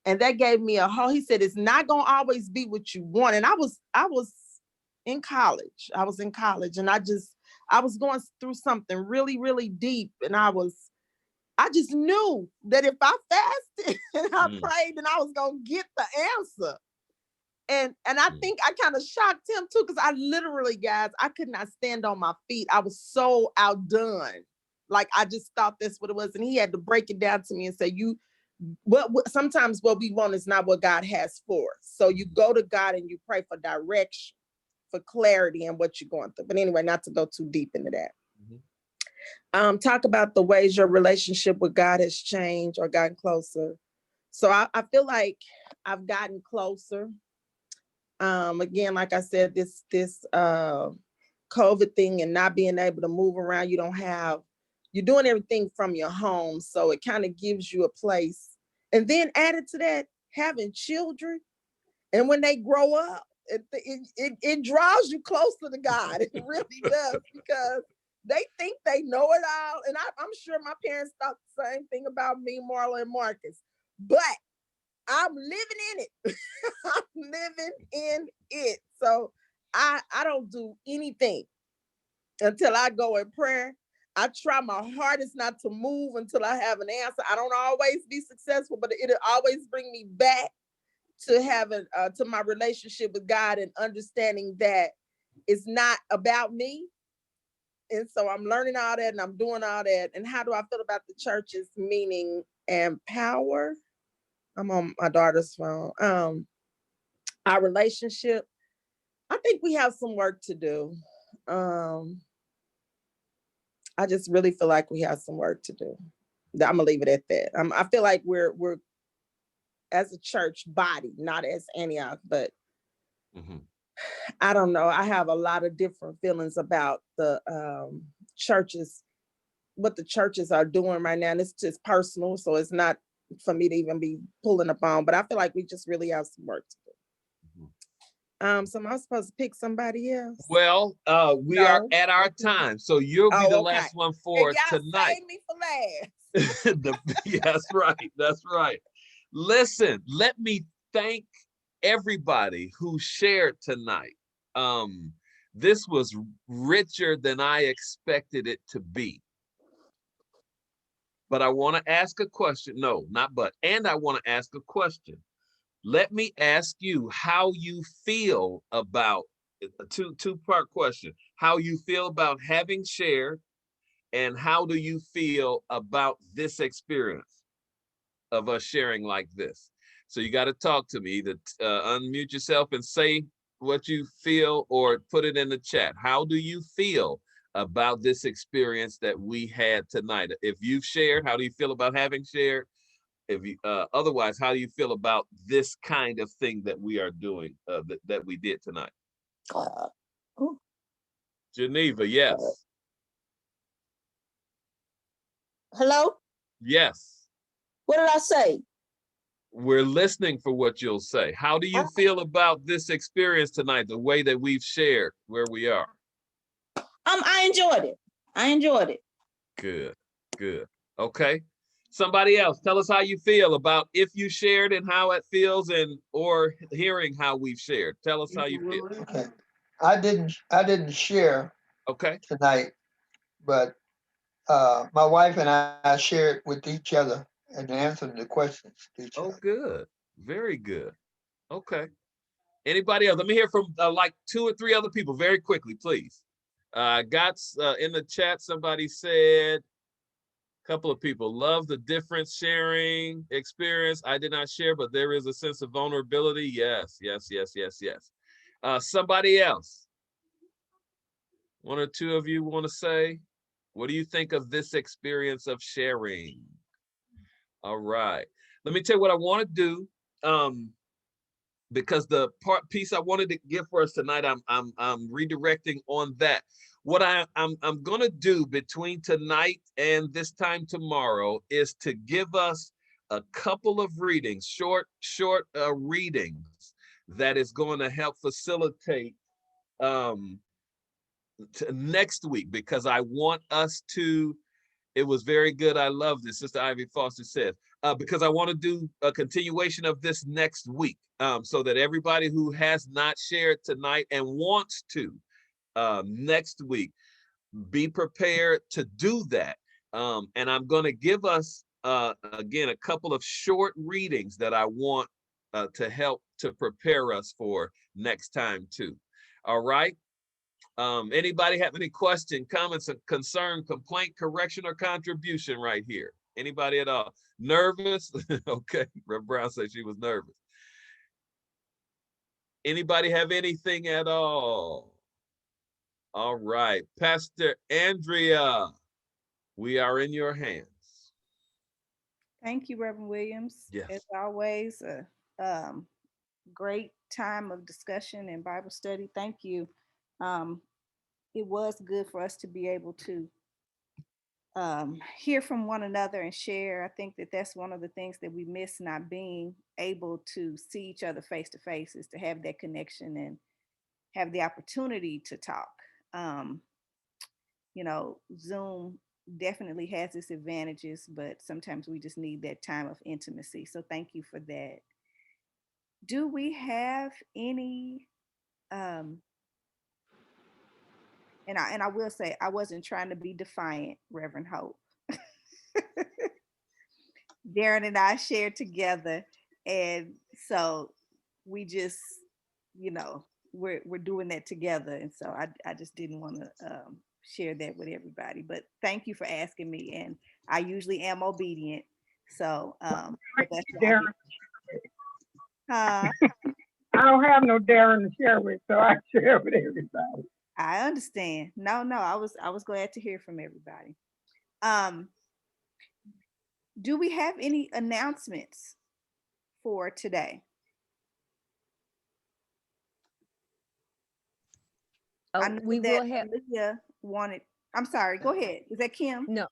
And that gave me a whole, he said, it's not going to always be what you want. And I was in college. I was in college and I was going through something really, really deep. And I just knew that if I fasted and I prayed, then I was going to get the answer. And I think I kind of shocked him too, because I literally, guys, I could not stand on my feet. I was so outdone. Like, I just thought that's what it was. And he had to break it down to me and say, sometimes what we want is not what God has for us. So you go to God and you pray for direction, for clarity in what you're going through. But anyway, not to go too deep into that. Talk about the ways your relationship with God has changed or gotten closer. So I feel like I've gotten closer. Again, like I said, this COVID thing and not being able to move around, you're doing everything from your home. So it kind of gives you a place. And then added to that, having children. And when they grow up, it draws you closer to God. It really does, because they think they know it all. And I'm sure my parents thought the same thing about me, Marla and Marcus. But I'm living in it. I'm living in it. So I don't do anything until I go in prayer. I try my hardest not to move until I have an answer. I don't always be successful, but it'll always bring me back to having to my relationship with God and understanding that it's not about me. And so I'm learning all that and I'm doing all that. And how do I feel about the church's meaning and power? I'm on my daughter's phone. Our relationship, I think we have some work to do. I just really feel like we have some work to do. I'm gonna leave it at that. I feel like we're as a church body, not as Antioch, but I don't know. I have a lot of different feelings about the churches, what the churches are doing right now. And it's just personal, so it's not for me to even be pulling up on, but I feel like we just really have some work to do. So am I supposed to pick somebody else? Well, we are at our time, so you'll be the last one for tonight. Save me for last. That's right. That's right. Listen, let me thank everybody who shared tonight. This was richer than I expected it to be. But I want to ask a question. No, not but. And I want to ask a question. Let me ask you how you feel about a two-part question. How you feel about having shared, and how do you feel about this experience of us sharing like this? So you got to talk to me. Either unmute yourself and say what you feel or put it in the chat. How do you feel about this experience that we had tonight? If you've shared, how do you feel about having shared? If you otherwise, how do you feel about this kind of thing that we are doing, that we did tonight? Geneva, yes. Hello? Yes. What did I say? We're listening for what you'll say. How do you feel about this experience tonight, the way that we've shared where we are? I enjoyed it. I enjoyed it. Good, good. Okay. Somebody else, tell us how you feel about if you shared and how it feels, and or hearing how we've shared. Tell us how you feel. Okay. I didn't share tonight, but my wife and I shared with each other and answered the questions to each other. Good. Very good. Okay. Anybody else? Let me hear from like 2 or 3 other people very quickly, please. Got in the chat, somebody said, a couple of people, love the difference sharing experience. I did not share, but there is a sense of vulnerability. Yes, yes, yes, yes, yes. Somebody else. 1 or 2 of you want to say, what do you think of this experience of sharing? All right. Let me tell you what I want to do. Because the piece I wanted to give for us tonight, I'm redirecting on that. What I'm gonna do between tonight and this time tomorrow is to give us a couple of readings, short readings that is going to help facilitate next week, because I want us to, it was very good. I love this. Sister Ivy Foster said, because I want to do a continuation of this next week, so that everybody who has not shared tonight and wants to next week, be prepared to do that. And I'm going to give us, again, a couple of short readings that I want to help to prepare us for next time too. All right. Anybody have any question, comments, concern, complaint, correction, or contribution right here? Anybody at all? Nervous? Okay, Rev Brown said she was nervous. Anybody have anything at all? All right, Pastor Andrea, we are in your hands. Thank you, Reverend Williams. Yes. As always, great time of discussion and Bible study. Thank you. It was good for us to be able to hear from one another and share. I think that that's one of the things that we miss, not being able to see each other face to face, is to have that connection and have the opportunity to talk. You know, Zoom definitely has its advantages, but sometimes we just need that time of intimacy. So thank you for that. Do we have any and I will say, I wasn't trying to be defiant, Reverend Hope. Darren and I shared together, and so we just, you know, we're doing that together, and so I just didn't want to share that with everybody. But thank you for asking me, and I usually am obedient. So but that's Darren. I don't have no Darren to share with, so I share with everybody. I understand. No, I was glad to hear from everybody. Do we have any announcements for today? We will have. Lydia wanted. I'm sorry. Go ahead. Is that Kim? No,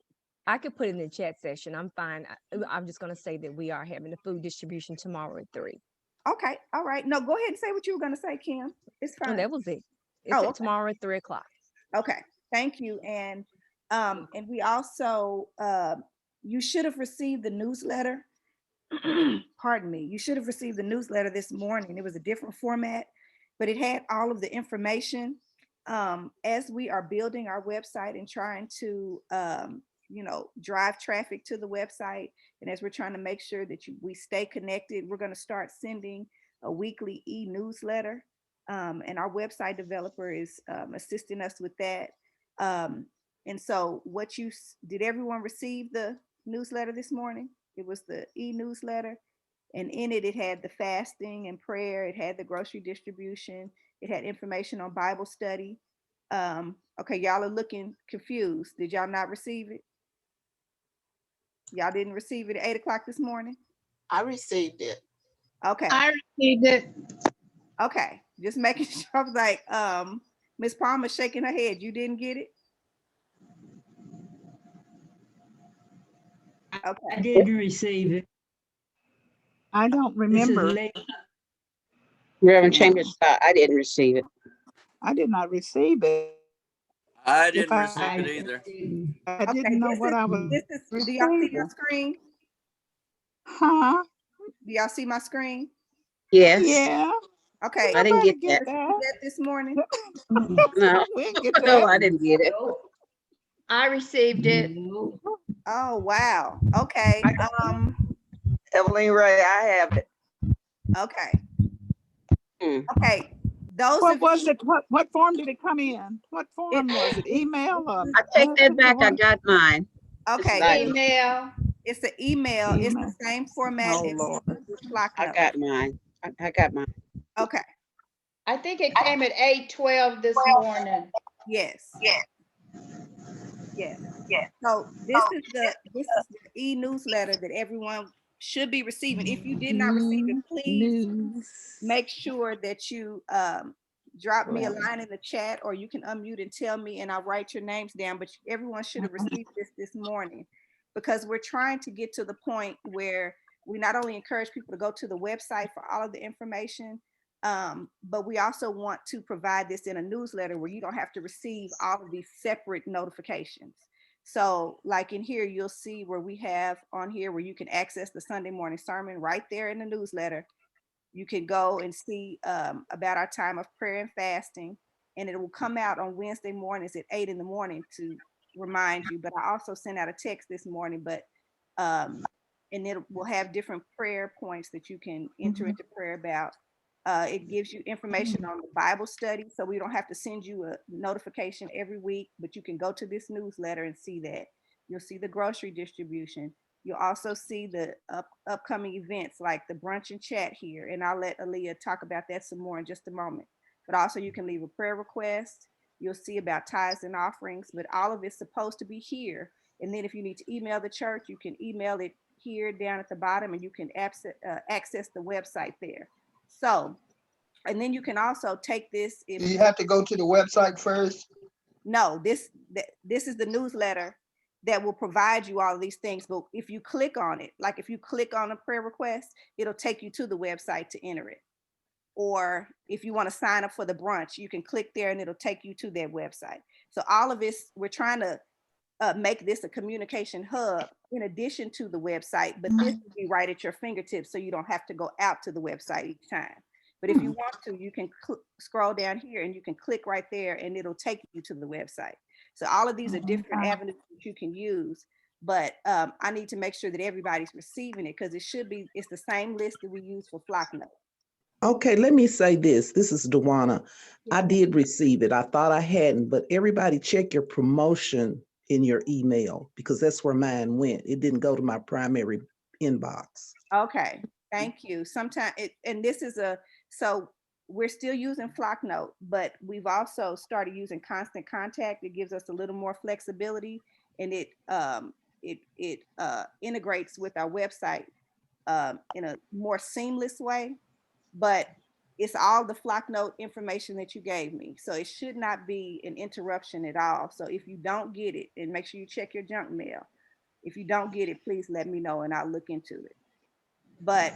I could put it in the chat section. I'm fine. I'm just going to say that we are having the food distribution tomorrow at 3. Okay. All right. No, go ahead and say what you were going to say, Kim. It's fine. Oh, that was it. It's tomorrow at 3 o'clock. Okay. Thank you. And we also, you should have received the newsletter. Pardon me. You should have received the newsletter this morning. It was a different format, but it had all of the information. As we are building our website and trying to, you know, drive traffic to the website, and as we're trying to make sure that we stay connected, we're going to start sending a weekly e-newsletter. And our website developer is assisting us with that. And so did everyone receive the newsletter this morning? It was the e-newsletter, and in it, it had the fasting and prayer. It had the grocery distribution. It had information on Bible study. Okay, y'all are looking confused. Did y'all not receive it? Y'all didn't receive it at 8 o'clock this morning? I received it. Okay. I received it. Okay, just making sure. I was like, Miss Palmer shaking her head. You didn't get it? Okay. I didn't receive it. I don't remember. Reverend Chambers, I didn't receive it. I did not receive it. I didn't receive it either. I didn't know what I was. Do y'all see my screen? Huh? Do y'all see my screen? Yes. Yeah. Okay. I didn't get that. That this morning. No. We didn't get that. No, I didn't get it. I received it. Oh wow. Okay. Evelyn Ray, I have it. Okay. Okay. What was it? What form did it come in? What form was it? Email or? I take that back. I got mine. Okay. Email. It's an email. It's the same format. Oh, as Clock I Note. got mine. I got mine. Okay. I think it came at 8:12 this morning. Yes. Yes. So this is the e-newsletter that everyone should be receiving. If you did not receive it, please make sure that you drop me a line in the chat, or you can unmute and tell me, and I'll write your names down. But everyone should have received this morning, because we're trying to get to the point where we not only encourage people to go to the website for all of the information, but we also want to provide this in a newsletter where you don't have to receive all of these separate notifications. So like in here, you'll see where we have on here where you can access the Sunday morning sermon right there in the newsletter. You can go and see about our time of prayer and fasting, and it will come out on Wednesday mornings at 8 in the morning to remind you. But I also sent out a text this morning, and it will have different prayer points that you can enter into prayer about. It gives you information on the Bible study, so we don't have to send you a notification every week, but you can go to this newsletter and see that. You'll see the grocery distribution. You'll also see the upcoming events like the brunch and chat here, and I'll let Aaliyah talk about that some more in just a moment. But also you can leave a prayer request. You'll see about tithes and offerings, but all of it's supposed to be here. And then if you need to email the church, you can email it here down at the bottom, and you can access the website there. So, and then you can also take this. Do you have to go to the website first? No, this is the newsletter that will provide you all of these things. But if you click on it, like if you click on a prayer request, it'll take you to the website to enter it. Or if you want to sign up for the brunch, you can click there and it'll take you to their website. So all of this, we're trying to make this a communication hub in addition to the website, but this will be right at your fingertips, so you don't have to go out to the website each time. But if you want to, you can scroll down here and you can click right there and it'll take you to the website. So all of these are different avenues that you can use, but I need to make sure that everybody's receiving it, because it's the same list that we use for Flocknote. Okay, let me say this. This is Dewana. I did receive it. I thought I hadn't, but everybody check your promotion in your email, because that's where mine went. It didn't go to my primary inbox. Okay, thank you. So we're still using Flocknote, but we've also started using Constant Contact. It gives us a little more flexibility, and it integrates with our website in a more seamless way. But it's all the Flocknote information that you gave me, so it should not be an interruption at all. So if you don't get it, and make sure you check your junk mail. If you don't get it, please let me know and I'll look into it. But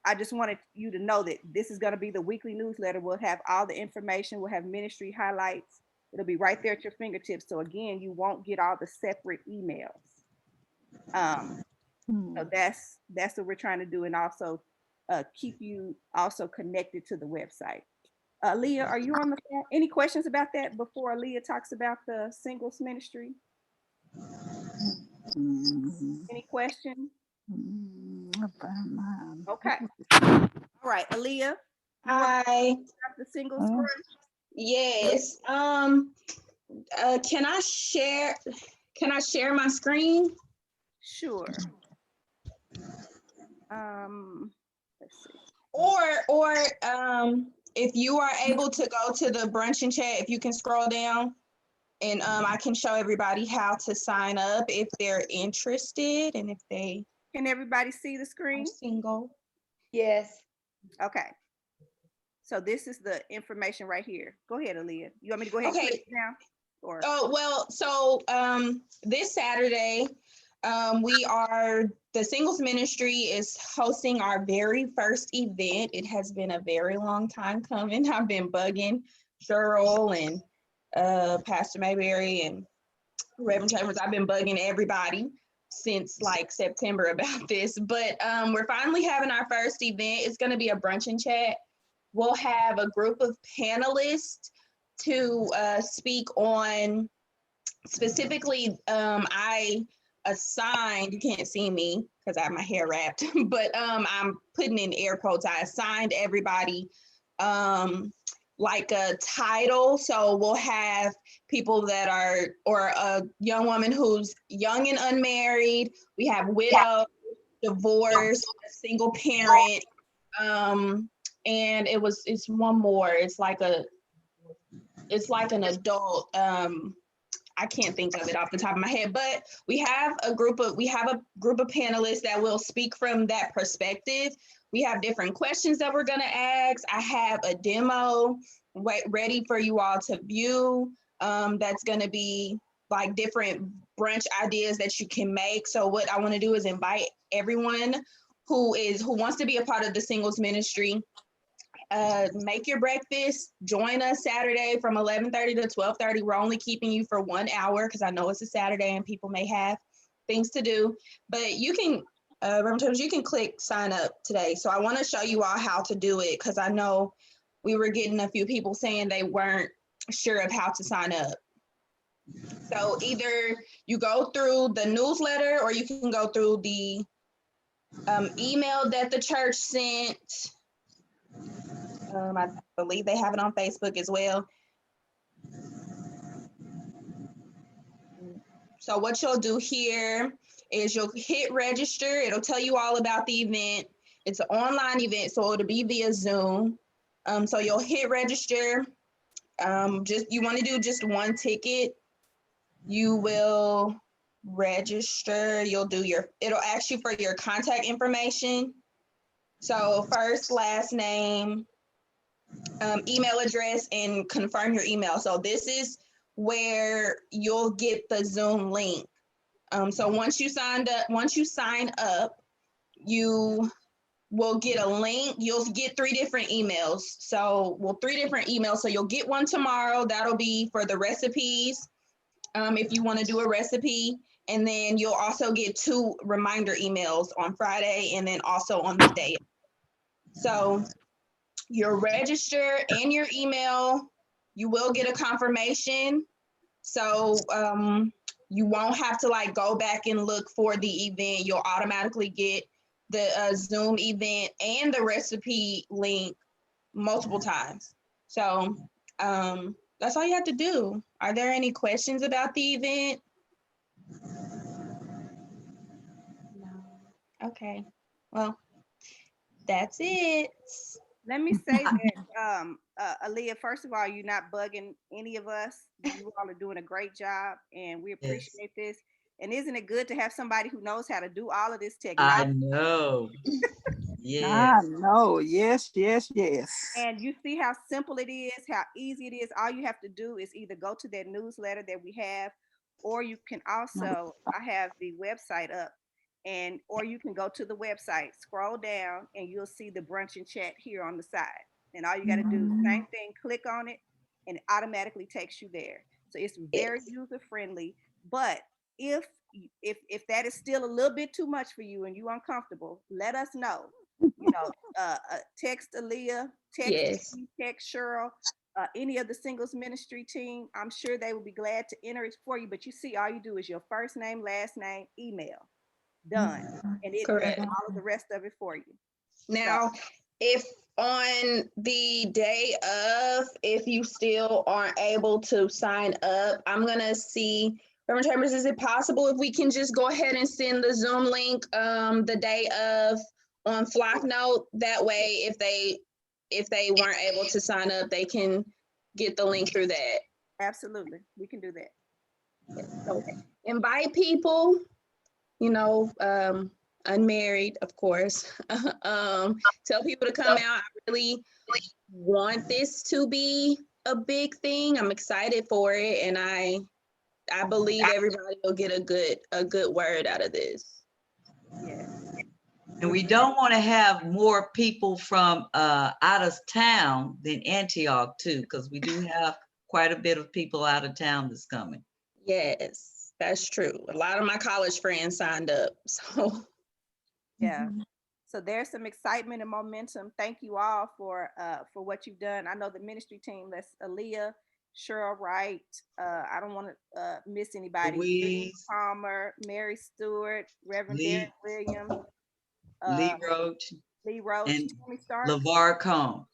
I just wanted you to know that this is going to be the weekly newsletter. We'll have all the information. We'll have ministry highlights. It'll be right there at your fingertips. So again, you won't get all the separate emails. So that's what we're trying to do, and also keep you also connected to the website. Leah, are you on the phone? Any questions about that before Leah talks about the singles ministry? Any questions? Okay. All right, Aaliyah. Hi. The singles brunch? Yes. Can I share my screen? Sure. Let's see. Or if you are able to go to the brunch and chat, if you can scroll down, and I can show everybody how to sign up if they're interested, and if they can. Everybody see the screen? Single. Yes. Okay. So this is the information right here. Go ahead, Aaliyah. You want me to go ahead and click now? Or so this Saturday, the singles ministry is hosting our very first event. It has been a very long time coming. I've been bugging Cheryl and Pastor Mayberry and Reverend Chambers. I've been bugging everybody since like September about this, but we're finally having our first event. It's going to be a brunch and chat. We'll have a group of panelists to speak on specifically. I assigned, you can't see me because I have my hair wrapped, but I'm putting in air quotes. I assigned everybody like a title. So we'll have people that are, or a young woman who's young and unmarried. We have widow, divorced, a single parent, and it's one more. It's like an adult. I can't think of it off the top of my head, but we have a group of panelists that will speak from that perspective. We have different questions that we're going to ask. I have a demo ready for you all to view. That's going to be like different brunch ideas that you can make. So what I want to do is invite everyone who wants to be a part of the singles ministry. Make your breakfast, join us Saturday from 11:30 to 12:30. We're only keeping you for 1 hour because I know it's a Saturday and people may have things to do, but you can, Reverend Thomas, you can click sign up today. So I want to show you all how to do it because I know we were getting a few people saying they weren't sure of how to sign up. So either you go through the newsletter or you can go through the email that the church sent. I believe they have it on Facebook as well. So what you'll do here is you'll hit register. It'll tell you all about the event. It's an online event, so it'll be via Zoom. So you'll hit register. You want to do just one ticket. You will register. It'll ask you for your contact information. So first, last name, email address, and confirm your email. So this is where you'll get the Zoom link. So once you sign up, you will get a link. You'll get 3 different emails. So 3 different emails. So you'll get one tomorrow. That'll be for the recipes. If you want to do a recipe, and then you'll also get 2 reminder emails on Friday and then also on the day. So your register and your email, you will get a confirmation. So you won't have to go back and look for the event. You'll automatically get the Zoom event and the recipe link multiple times. So that's all you have to do. Are there any questions about the event? No. Okay. Well, that's it. Let me say that, Aaliyah, first of all, you're not bugging any of us. You all are doing a great job, and we appreciate this. And isn't it good to have somebody who knows how to do all of this technology? I know. I know. Yes, yes, yes. And you see how simple it is, how easy it is. All you have to do is either go to that newsletter that we have, or you can also, I have the website up, or you can go to the website, scroll down, and you'll see the brunch and chat here on the side. And all you got to do, same thing, click on it, and it automatically takes you there. So it's very user friendly. But if that is still a little bit too much for you and you're uncomfortable, let us know. Text Aaliyah, text me, text Cheryl, any of the singles ministry team. I'm sure they will be glad to enter it for you. But you see, all you do is your first name, last name, email. Done. And it does all of the rest of it for you. Now, if on the day of, if you still aren't able to sign up, I'm going to see, Reverend Chambers, is it possible if we can just go ahead and send the Zoom link the day of on Flocknote? That way, if they weren't able to sign up, they can get the link through that. Absolutely. We can do that. So invite people, unmarried, of course. Tell people to come out. I really want this to be a big thing. I'm excited for it, and I believe everybody will get a good word out of this. Yeah. And we don't want to have more people from out of town than Antioch too, because we do have quite a bit of people out of town that's coming. Yes, that's true. A lot of my college friends signed up. So yeah. So there's some excitement and momentum. Thank you all for what you've done. I know the ministry team, that's Aaliyah, Cheryl Wright. I don't want to miss anybody. Louise Palmer, Mary Stewart, Reverend Derek Williams, Lee Roach, and Tammy Starks, LeVar Combs.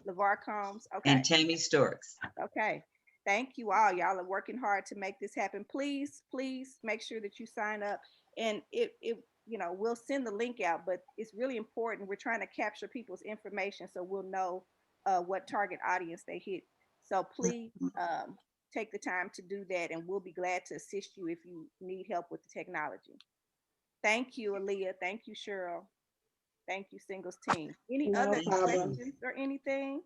LeVar Combs. Okay. And Tammy Starks. Okay. Thank you all. Y'all are working hard to make this happen. Please make sure that you sign up. And we'll send the link out, but it's really important. We're trying to capture people's information so we'll know what target audience they hit. So please take the time to do that, and we'll be glad to assist you if you need help with the technology. Thank you, Aaliyah. Thank you, Cheryl. Thank you, singles team. Any other questions or anything?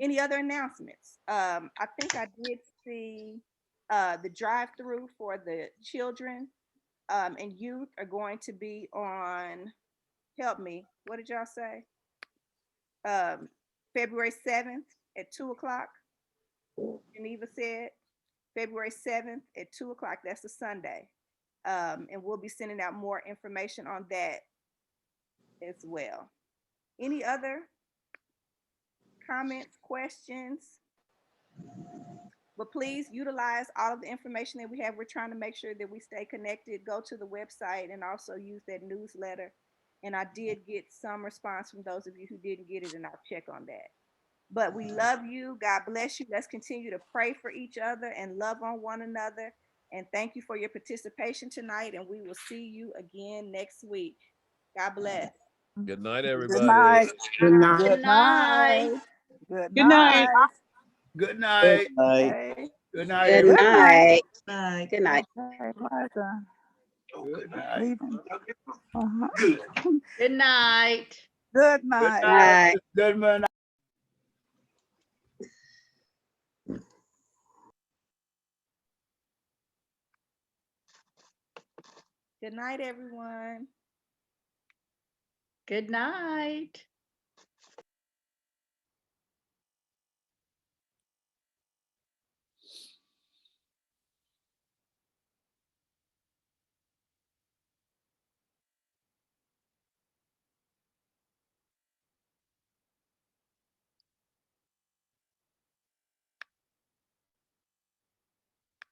Any other announcements? I think I did see The drive-through for the children and youth are going to be on, help me, what did y'all say? February 7th at 2 o'clock. Geneva said February 7th at 2 o'clock. That's a Sunday. And we'll be sending out more information on that as well. Any other comments, questions? But please utilize all of the information that we have. We're trying to make sure that we stay connected. Go to the website and also use that newsletter. And I did get some response from those of you who didn't get it, and I'll check on that. But we love you. God bless you. Let's continue to pray for each other and love on one another. And thank you for your participation tonight. And we will see you again next week. God bless. Good night, Good everybody. night. Good night. Good night. Good Good night. night. Good night. Okay. Good night. Good everybody. night. Bye. Good night. Okay, Liza. Good night. Leaving. Uh-huh. Good night. Good Good night. night. Good night. Good night, everyone. Good night.